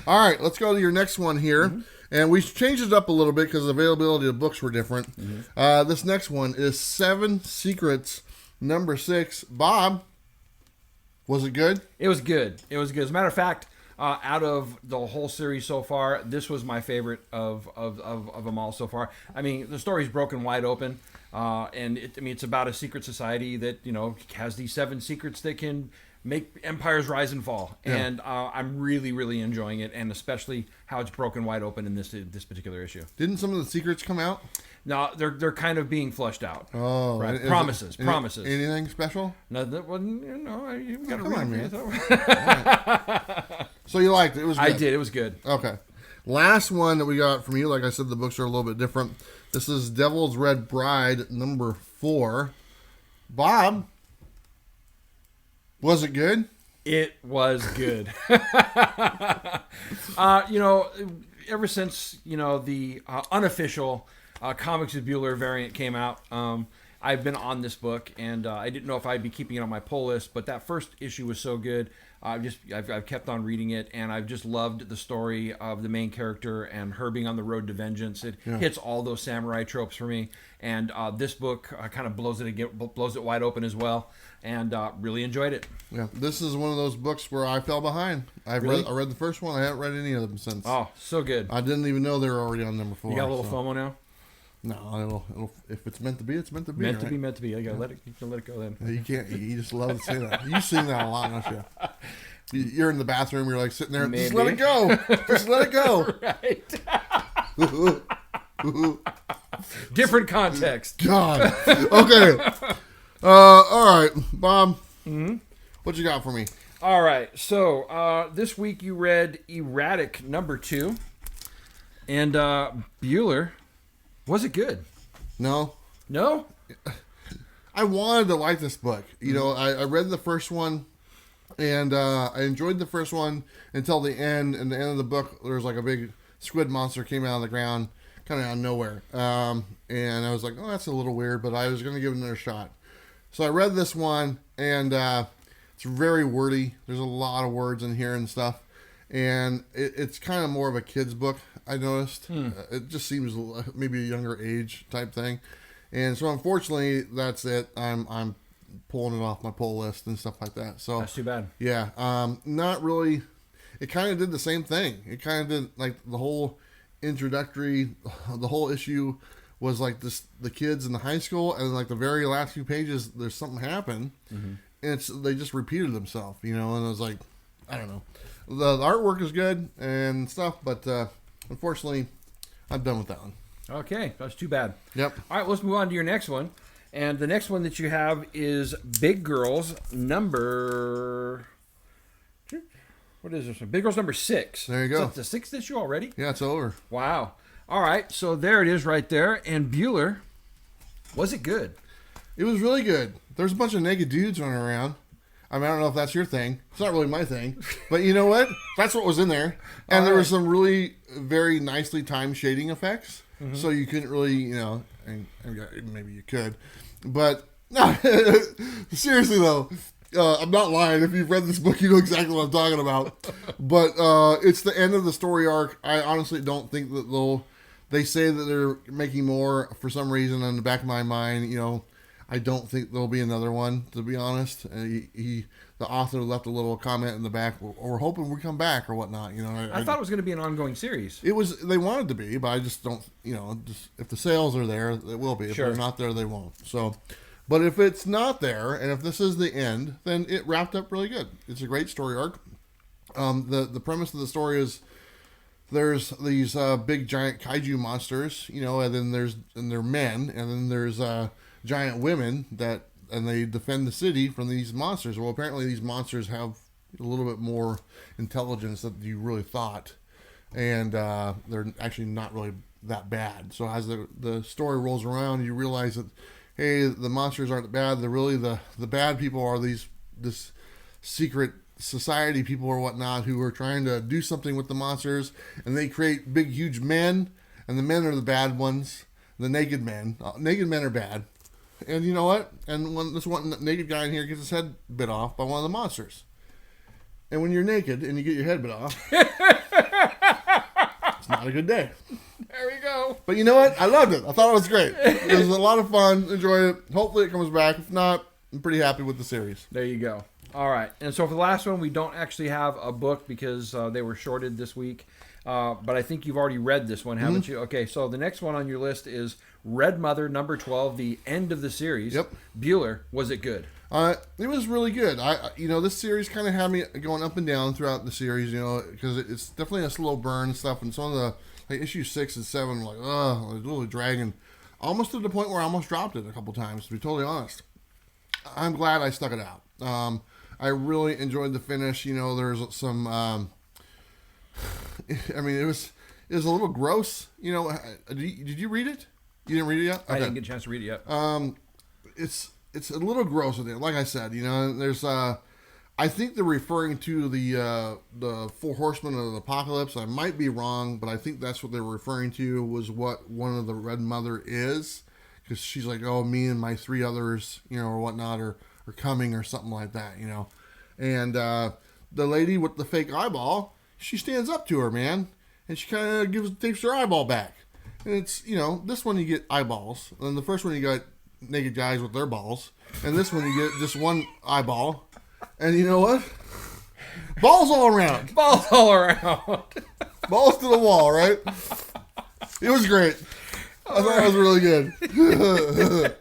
A: All right, let's go to your next one here. And we changed it up a little bit because the availability of books were different. This next one is 7 Secrets, number 6. Bob, was it good?
B: It was good. As a matter of fact, out of the whole series so far, this was my favorite of them all so far. The story's broken wide open. And it's about a secret society that, has these 7 secrets that can make empires rise and fall.
A: Yeah.
B: And I'm really, really enjoying it, and especially how it's broken wide open in this particular issue.
A: Didn't some of the secrets come out?
B: No, they're kind of being flushed out.
A: Oh,
B: right. Promises.
A: Anything special?
B: No, that wasn't. You got to
A: Come
B: read
A: on,
B: it.
A: man. So you liked it? It was good.
B: I did. It was good.
A: Okay. Last one that we got from you, like I said, the books are a little bit different. This is Devil's Red Bride, number 4. Bob, was it good?
B: It was good. Ever since, the unofficial Comics with Bueller variant came out, I've been on this book, and I didn't know if I'd be keeping it on my pull list, but that first issue was so good. I've kept on reading it, and I've just loved the story of the main character and her being on the road to vengeance. It hits all those samurai tropes for me, and this book kind of blows it wide open as well, and really enjoyed it.
A: Yeah, this is one of those books where I fell behind. I read the first one. I haven't read any of them since.
B: Oh, so good.
A: I didn't even know they were already on number 4.
B: You got a little FOMO now?
A: No, it'll if it's meant to be, it's meant to be.
B: Meant to be. I gotta let it go then.
A: You can't. You just love to say that. You sing that a lot, don't you? You're in the bathroom. You're like sitting there.
B: Maybe.
A: Just let it go. Just let it go.
B: Right. Different context.
A: God. Okay. All right, Bob.
B: Mm-hmm.
A: What you got for me?
B: All right. So this week you read Erratic number 2, and Bueller. Was it good?
A: No.
B: No?
A: I wanted to like this book. I read the first one, and I enjoyed the first one until the end. And the end of the book, there was like a big squid monster came out of the ground, kind of out of nowhere. And I was like, oh, that's a little weird, but I was going to give it another shot. So I read this one, and it's very wordy. There's a lot of words in here and stuff. And it's kind of more of a kid's book, I noticed. It just seems maybe a younger age type thing. And so unfortunately, that's it. I'm pulling it off my pull list and stuff like that. So
B: that's too bad.
A: Yeah. Not really. It kind of did the same thing. It kind of did like the whole introductory, the whole issue was like the kids in the high school, and like the very last few pages, there's something happened. Mm-hmm. And they just repeated themselves, and I was like, I don't know. The artwork is good and stuff, but unfortunately, I'm done with that one.
B: Okay, that's too bad.
A: Yep.
B: All right, let's move on to your next one. And the next one that you have is Big Girls number... What is this one? Big Girls number 6.
A: There you go.
B: Is that the 6th issue already?
A: Yeah, it's over.
B: Wow. All right, so there it is right there. And Bueller, was it good?
A: It was really good. There's a bunch of naked dudes running around. I don't know if that's your thing. It's not really my thing. But you know what? That's what was in there. And there were some really very nicely timed shading effects. Mm-hmm. So you couldn't really, and maybe you could. But, no, seriously though, I'm not lying. If you've read this book, you know exactly what I'm talking about. But it's the end of the story arc. I honestly don't think that they say that they're making more for some reason. In the back of my mind, I don't think there'll be another one, to be honest. The author left a little comment in the back, we're hoping we come back or whatnot.
B: I thought it was going to be an ongoing series.
A: They wanted to be, but I just don't, if the sales are there, it will be. If
B: Sure.
A: they're not there, they won't. So, but if it's not there, and if this is the end, then it wrapped up really good. It's a great story arc. The premise of the story is there's these big giant kaiju monsters, and then they're men, and then there's giant women and they defend the city from these monsters. Well, apparently these monsters have a little bit more intelligence than you really thought, and they're actually not really that bad. So as the story rolls around, you realize that, hey, the monsters aren't bad. They're really the bad people are this secret society people or whatnot who are trying to do something with the monsters, and they create big, huge men, and the men are the bad ones. The naked men. Naked men are bad. And you know what? And when this one naked guy in here gets his head bit off by one of the monsters. And when you're naked and you get your head bit off, it's not a good day.
B: There we go.
A: But you know what? I loved it. I thought it was great. It was a lot of fun. Enjoyed it. Hopefully it comes back. If not, I'm pretty happy with the series.
B: There you go. All right. And so for the last one, we don't actually have a book because they were shorted this week. But I think you've already read this one, haven't you? Okay, so the next one on your list is Red Mother number 12, the end of the series.
A: Yep.
B: Bueller, was it good?
A: It was really good. This series kind of had me going up and down throughout the series, because it's definitely a slow burn and stuff. And some of the issue 6 and 7 were like, oh, it's really dragging, almost to the point where I almost dropped it a couple times. To be totally honest, I'm glad I stuck it out. I really enjoyed the finish. There's some. It was a little gross. Did you read it? You didn't read it yet? Okay.
B: I didn't get a chance to read it yet.
A: It's a little gross with it. Like I said, there's I think they're referring to the 4 Horsemen of the Apocalypse. I might be wrong, but I think that's what they were referring to, was what one of the Red Mother is, because she's like, oh, me and my 3 others, or whatnot, are coming, or something like that, And the lady with the fake eyeball, she stands up to her, man, and she kind of takes her eyeball back. And it's, this one you get eyeballs, and the first one you got naked guys with their balls, and this one you get just one eyeball, and you know what? Balls all around.
B: Balls all around.
A: Balls to the wall, right? It was great. I thought it was really good.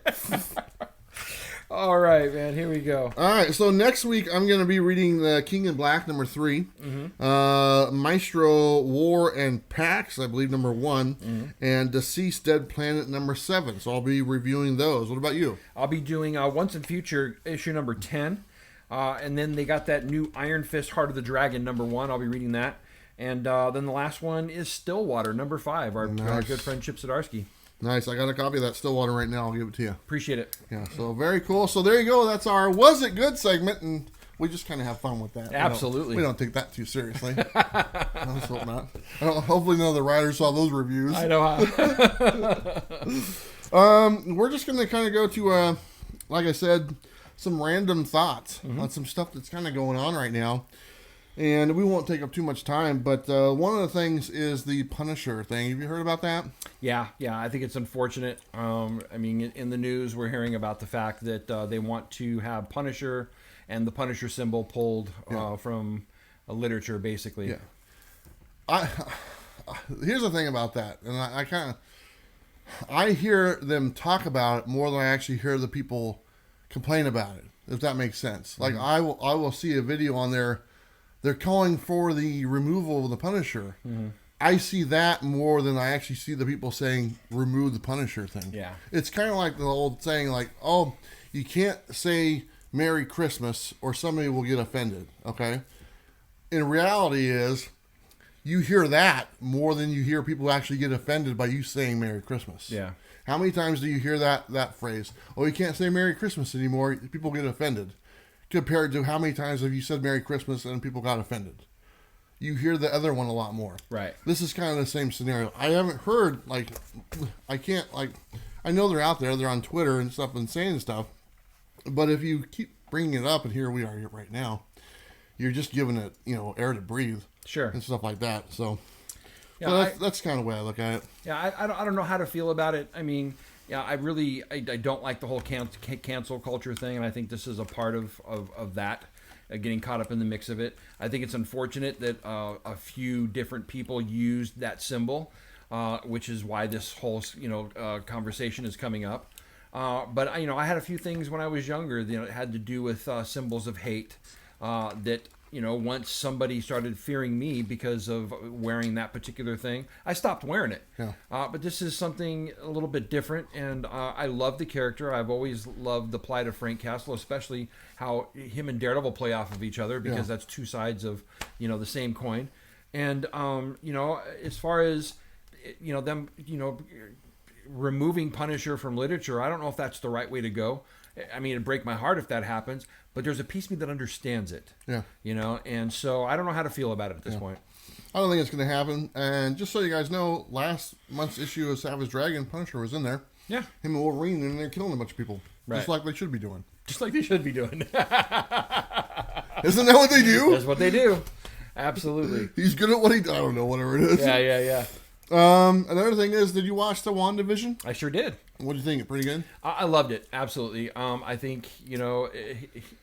B: All right, man. Here we go.
A: All right. So next week I'm going to be reading the King in Black #3, Maestro War and Pax, I believe #1, and Deceased Dead Planet #7. So I'll be reviewing those. What about you?
B: I'll be doing Once and Future issue #10, and then they got that new Iron Fist Heart of the Dragon #1. I'll be reading that, and then the last one is Stillwater #5. Our good friend Chip Zdarsky.
A: Nice. I got a copy of that Stillwater right now. I'll give it to you.
B: Appreciate it.
A: Yeah, so very cool. So there you go. That's our Was It Good segment, and we just kind of have fun with that.
B: Absolutely.
A: We don't take that too seriously. Let's hope not. Hopefully none of the writers saw those reviews.
B: I know
A: how. We're just going to kind of go to, like I said, some random thoughts on some stuff that's kind of going on right now. And we won't take up too much time, but one of the things is the Punisher thing. Have you heard about that?
B: Yeah. I think it's unfortunate. In the news, we're hearing about the fact that they want to have Punisher and the Punisher symbol pulled from literature, basically.
A: Yeah. Here's the thing about that, and I hear them talk about it more than I actually hear the people complain about it, if that makes sense. Like, I will see a video on there. They're calling for the removal of the Punisher. I see that more than I actually see the people saying remove the Punisher thing.
B: Yeah.
A: It's kind of like the old saying, like, oh, you can't say Merry Christmas or somebody will get offended. Okay. In reality is you hear that more than you hear people actually get offended by you saying Merry Christmas.
B: Yeah.
A: How many times do you hear that phrase? Oh, you can't say Merry Christmas anymore. People get offended. Compared to how many times have you said Merry Christmas and people got offended? You hear the other one a lot more.
B: Right.
A: This is kind of the same scenario. I haven't heard, I know they're out there, they're on Twitter and stuff and saying stuff, but if you keep bringing it up, and here we are right now, you're just giving it, air to breathe.
B: Sure.
A: And stuff like that. So,
B: yeah,
A: that's kind of the way I look at it.
B: Yeah, I don't know how to feel about it. Yeah, I don't like the whole cancel culture thing, and I think this is a part of that, getting caught up in the mix of it. I think it's unfortunate that a few different people used that symbol, which is why this whole conversation is coming up. But I had a few things when I was younger, it had to do with symbols of hate that. Once somebody started fearing me because of wearing that particular thing, I stopped wearing it.
A: Yeah.
B: But this is something a little bit different, and I love the character. I've always loved the plight of Frank Castle, especially how him and Daredevil play off of each other, because that's two sides of the same coin. And as far as them removing Punisher from literature, I don't know if that's the right way to go. It'd break my heart if that happens, but there's a piece of me that understands it. Yeah. And so I don't know how to feel about it at this point.
A: I don't think it's going to happen. And just so you guys know, last month's issue of Savage Dragon, Punisher was in there.
B: Yeah.
A: Him and Wolverine, and they're killing a bunch of people.
B: Right.
A: Just like they should be doing.
B: Just like they should be doing.
A: Isn't that what they do?
B: That's what they do. Absolutely.
A: He's good at what he does. I don't know, whatever it is.
B: Yeah.
A: Another thing is, did you watch the WandaVision?
B: I sure did.
A: What do you think? Pretty good?
B: I loved it. Absolutely. I think,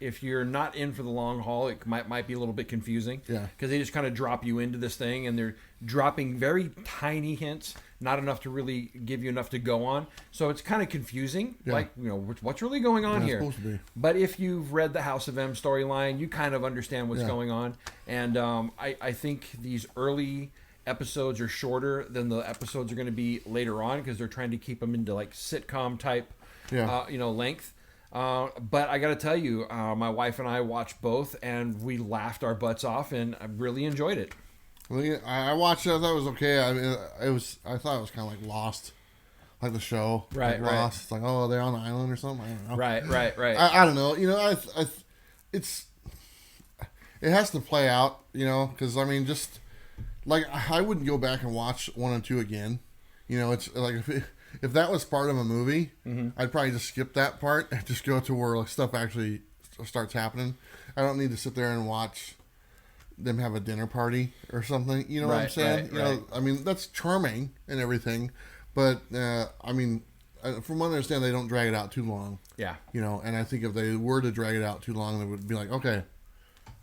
B: if you're not in for the long haul, it might be a little bit confusing.
A: Yeah.
B: Because they just kind of drop you into this thing, and they're dropping very tiny hints, not enough to really give you enough to go on. So it's kind of confusing, like, you know, what's really going on here.
A: It's supposed to be.
B: But if you've read the House of M storyline, you kind of understand what's going on. And I think these early episodes are shorter than the episodes are going to be later on, because they're trying to keep them into like sitcom type, you know, length. But I got to tell you, my wife and I watched both, and we laughed our butts off, and I really enjoyed it.
A: Well, I watched it. I thought it was okay. I mean, I thought it was kind of like Lost, like the show.
B: Right,
A: like Lost. It's like, oh, they're on an island or something. I don't know.
B: Right.
A: I don't know. You know, it has to play out. You know, because I mean, just like I wouldn't go back and watch 1 and 2 again. You know, it's like if that was part of a movie, I'd probably just skip that part and just go to where like, stuff actually starts happening. I don't need to sit there and watch them have a dinner party or something. You know what I'm saying? You know, I mean, that's charming and everything, but I mean, from what I understand, they don't drag it out too long. Yeah. You know, and I think if they were to drag it out too long, they would be like, okay,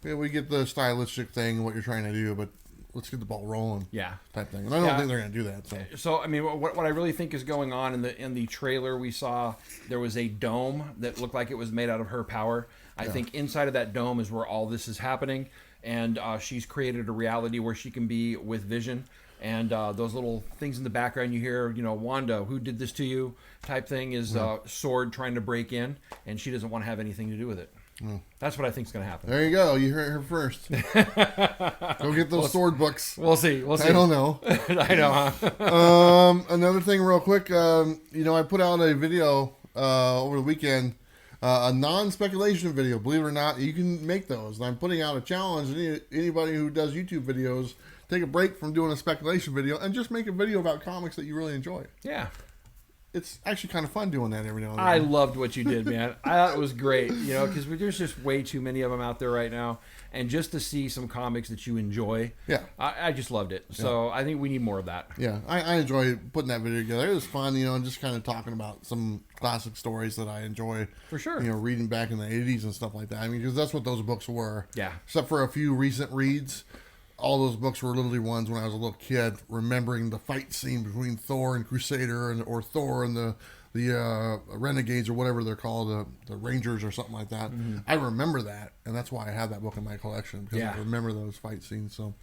A: we get the stylistic thing, what you're trying to do, but let's get the ball rolling. Yeah. Type thing. And I don't think they're going to do that. So I mean, what I really think is going on in the trailer we saw, there was a dome that looked like it was made out of her power. I think inside of that dome is where all this is happening. And she's created a reality where she can be with Vision. And those little things in the background you hear, you know, Wanda, who did this to you type thing, is Sword trying to break in. And she doesn't want to have anything to do with it. That's what I think is going to happen. There you go. You heard it here first. Go get those Sword books.
B: We'll see. I
A: don't know.
B: I know, huh?
A: Another thing real quick. You know, I put out a video over the weekend. A non-speculation video. Believe it or not, you can make those. And I'm putting out a challenge. Anybody who does YouTube videos, take a break from doing a speculation video and just make a video about comics that you really enjoy. Yeah. It's actually kind of fun doing that every now and then.
B: I loved what you did, man. I thought it was great, you know, because there's just way too many of them out there right now. And just to see some comics that you enjoy, I just loved it. So I think we need more of that.
A: Yeah, I enjoy putting that video together. It was fun, you know, and just kind of talking about some classic stories that I enjoy.
B: For sure.
A: You know, reading back in the 80s and stuff like that. I mean, because that's what those books were.
B: Yeah.
A: Except for a few recent reads. All those books were literally ones when I was a little kid, remembering the fight scene between Thor and Crusader, or Thor and the Renegades, or whatever they're called, the Rangers or something like that. I remember that, and that's why I have that book in my collection, because I remember those fight scenes. So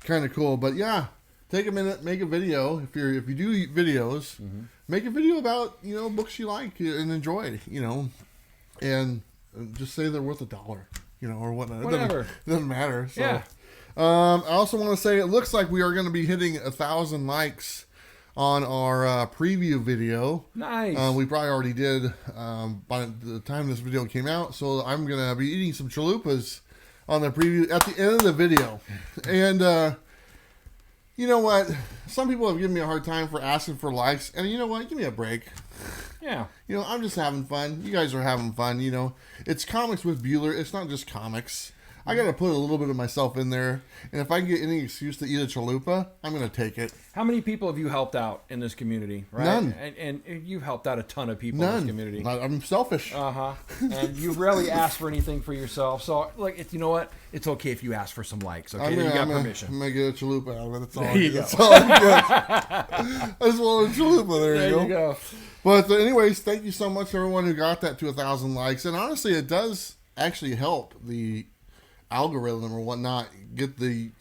A: kind of cool. But yeah, take a minute, make a video. If you do videos, make a video about, you know, books you like and enjoy, you know, and just say they're worth $1, you know, or whatnot.
B: Whatever.
A: It doesn't matter. So. Yeah. I also want to say it looks like we are going to be hitting 1,000 likes on our preview video.
B: Nice.
A: We probably already did by the time this video came out. So I'm going to be eating some chalupas on the preview at the end of the video. And you know what? Some people have given me a hard time for asking for likes. And you know what? Give me a break.
B: Yeah.
A: You know, I'm just having fun. You guys are having fun. You know, it's Comics with Bueller. It's not just comics. I got to put a little bit of myself in there. And if I can get any excuse to eat a chalupa, I'm going to take it.
B: How many people have you helped out in this community? Right?
A: None.
B: And you've helped out a ton of people in this community.
A: I'm selfish.
B: And you rarely ask for anything for yourself. So, like, you know what? It's okay if you ask for some likes. Okay, you got permission.
A: I'm going to get a chalupa out of it. That's all.
B: There you go.
A: That's all I get. I just want a chalupa. There you go. But anyways, thank you so much to everyone who got that to 1,000 likes. And honestly, it does actually help the algorithm or whatnot get the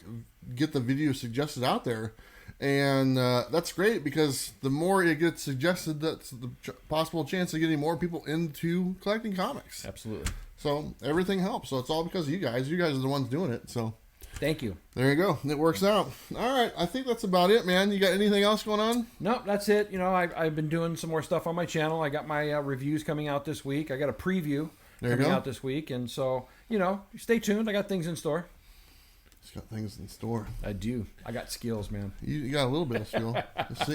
A: video suggested out there, and that's great, because the more it gets suggested, that's the possible chance of getting more people into collecting comics.
B: Absolutely.
A: So everything helps. So it's all because of you guys. You guys are the ones doing it. So
B: thank you.
A: There you go. It works out. All right, I think that's about it, man. You got anything else going on?
B: No, that's it. You know, I've been doing some more stuff on my channel. I got my reviews coming out this week. I got a preview coming out this week, and so, you know, stay tuned. I got things in store.
A: He's got things in store.
B: I do. I got skills, man.
A: You got a little bit of skill.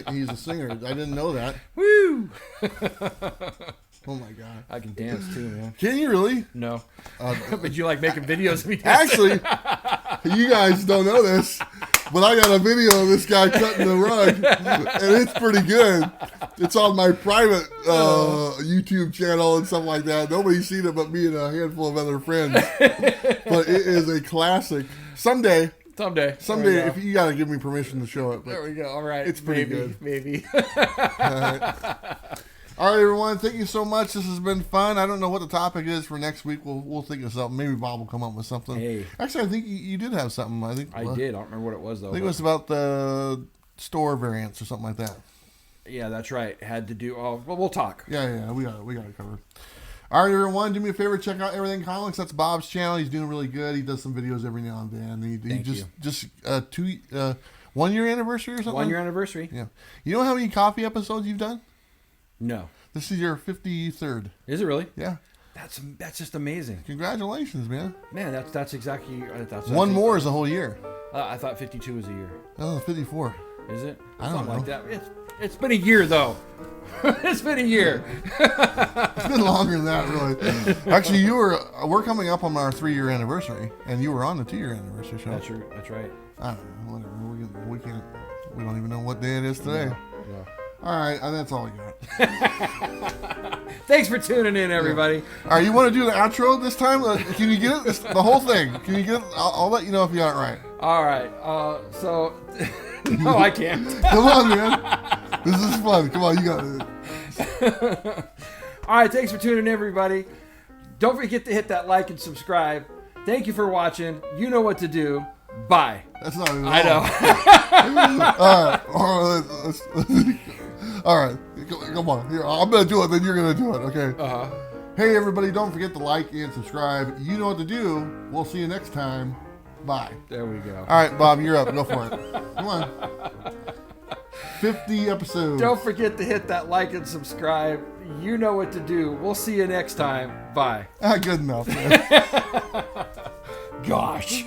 A: He's a singer. I didn't know that.
B: Woo!
A: Oh my god.
B: I can dance too, man.
A: Can you really?
B: No. But you like making videos of me
A: dancing? Actually, you guys don't know this, but I got a video of this guy cutting the rug, and it's pretty good. It's on my private YouTube channel and stuff like that. Nobody's seen it but me and a handful of other friends. But it is a classic. Someday
B: Someday.
A: Someday, if you gotta give me permission to show it.
B: There we go. All right.
A: It's pretty good.
B: Maybe.
A: All right, everyone. Thank you so much. This has been fun. I don't know what the topic is for next week. We'll think of something. Maybe Bob will come up with something.
B: Hey.
A: Actually, I think you did have something. I
B: did. I don't remember what it was, though.
A: I think it was about the store variants or something like that.
B: Yeah, that's right. Had to do. Oh, well, we'll talk.
A: Yeah. We got it covered. All right, everyone. Do me a favor. Check out Everything Comics. That's Bob's channel. He's doing really good. He does some videos every now and then. He just 1 year anniversary or something.
B: 1 year anniversary.
A: Yeah. You know how many coffee episodes you've done?
B: No.
A: This is your 53rd.
B: Is it really?
A: Yeah.
B: That's just amazing.
A: Congratulations, man.
B: Man, that's exactly.
A: One more is a whole year.
B: I thought 52 was a year.
A: Oh, 54.
B: Is it?
A: I don't know.
B: Like that. It's been a year though. It's been a year.
A: It's been longer than that, really. Actually, we're coming up on our 3 year anniversary, and you were on the 2 year anniversary show.
B: That's right.
A: I don't know. Whatever. We don't even know what day it is today.
B: No.
A: All right, and that's all I got.
B: Thanks for tuning in, everybody.
A: Yeah. All right, you want to do the outro this time? Can you get it? The whole thing. Can you get it? I'll let you know if you got it right.
B: All right. So, no, I can't.
A: Come on, man. This is fun. Come on, you got it.
B: All right, thanks for tuning in, everybody. Don't forget to hit that like and subscribe. Thank you for watching. You know what to do. Bye.
A: That's not even
B: I know.
A: All right. Come on. Here, I'm going to do it, then you're going to do it, okay?
B: Uh-huh.
A: Hey, everybody, don't forget to like and subscribe. You know what to do. We'll see you next time. Bye.
B: There we go.
A: All right, Bob, you're up. Go for it. Come on. 50 episodes.
B: Don't forget to hit that like and subscribe. You know what to do. We'll see you next time. Bye.
A: Good enough, man.
B: Gosh.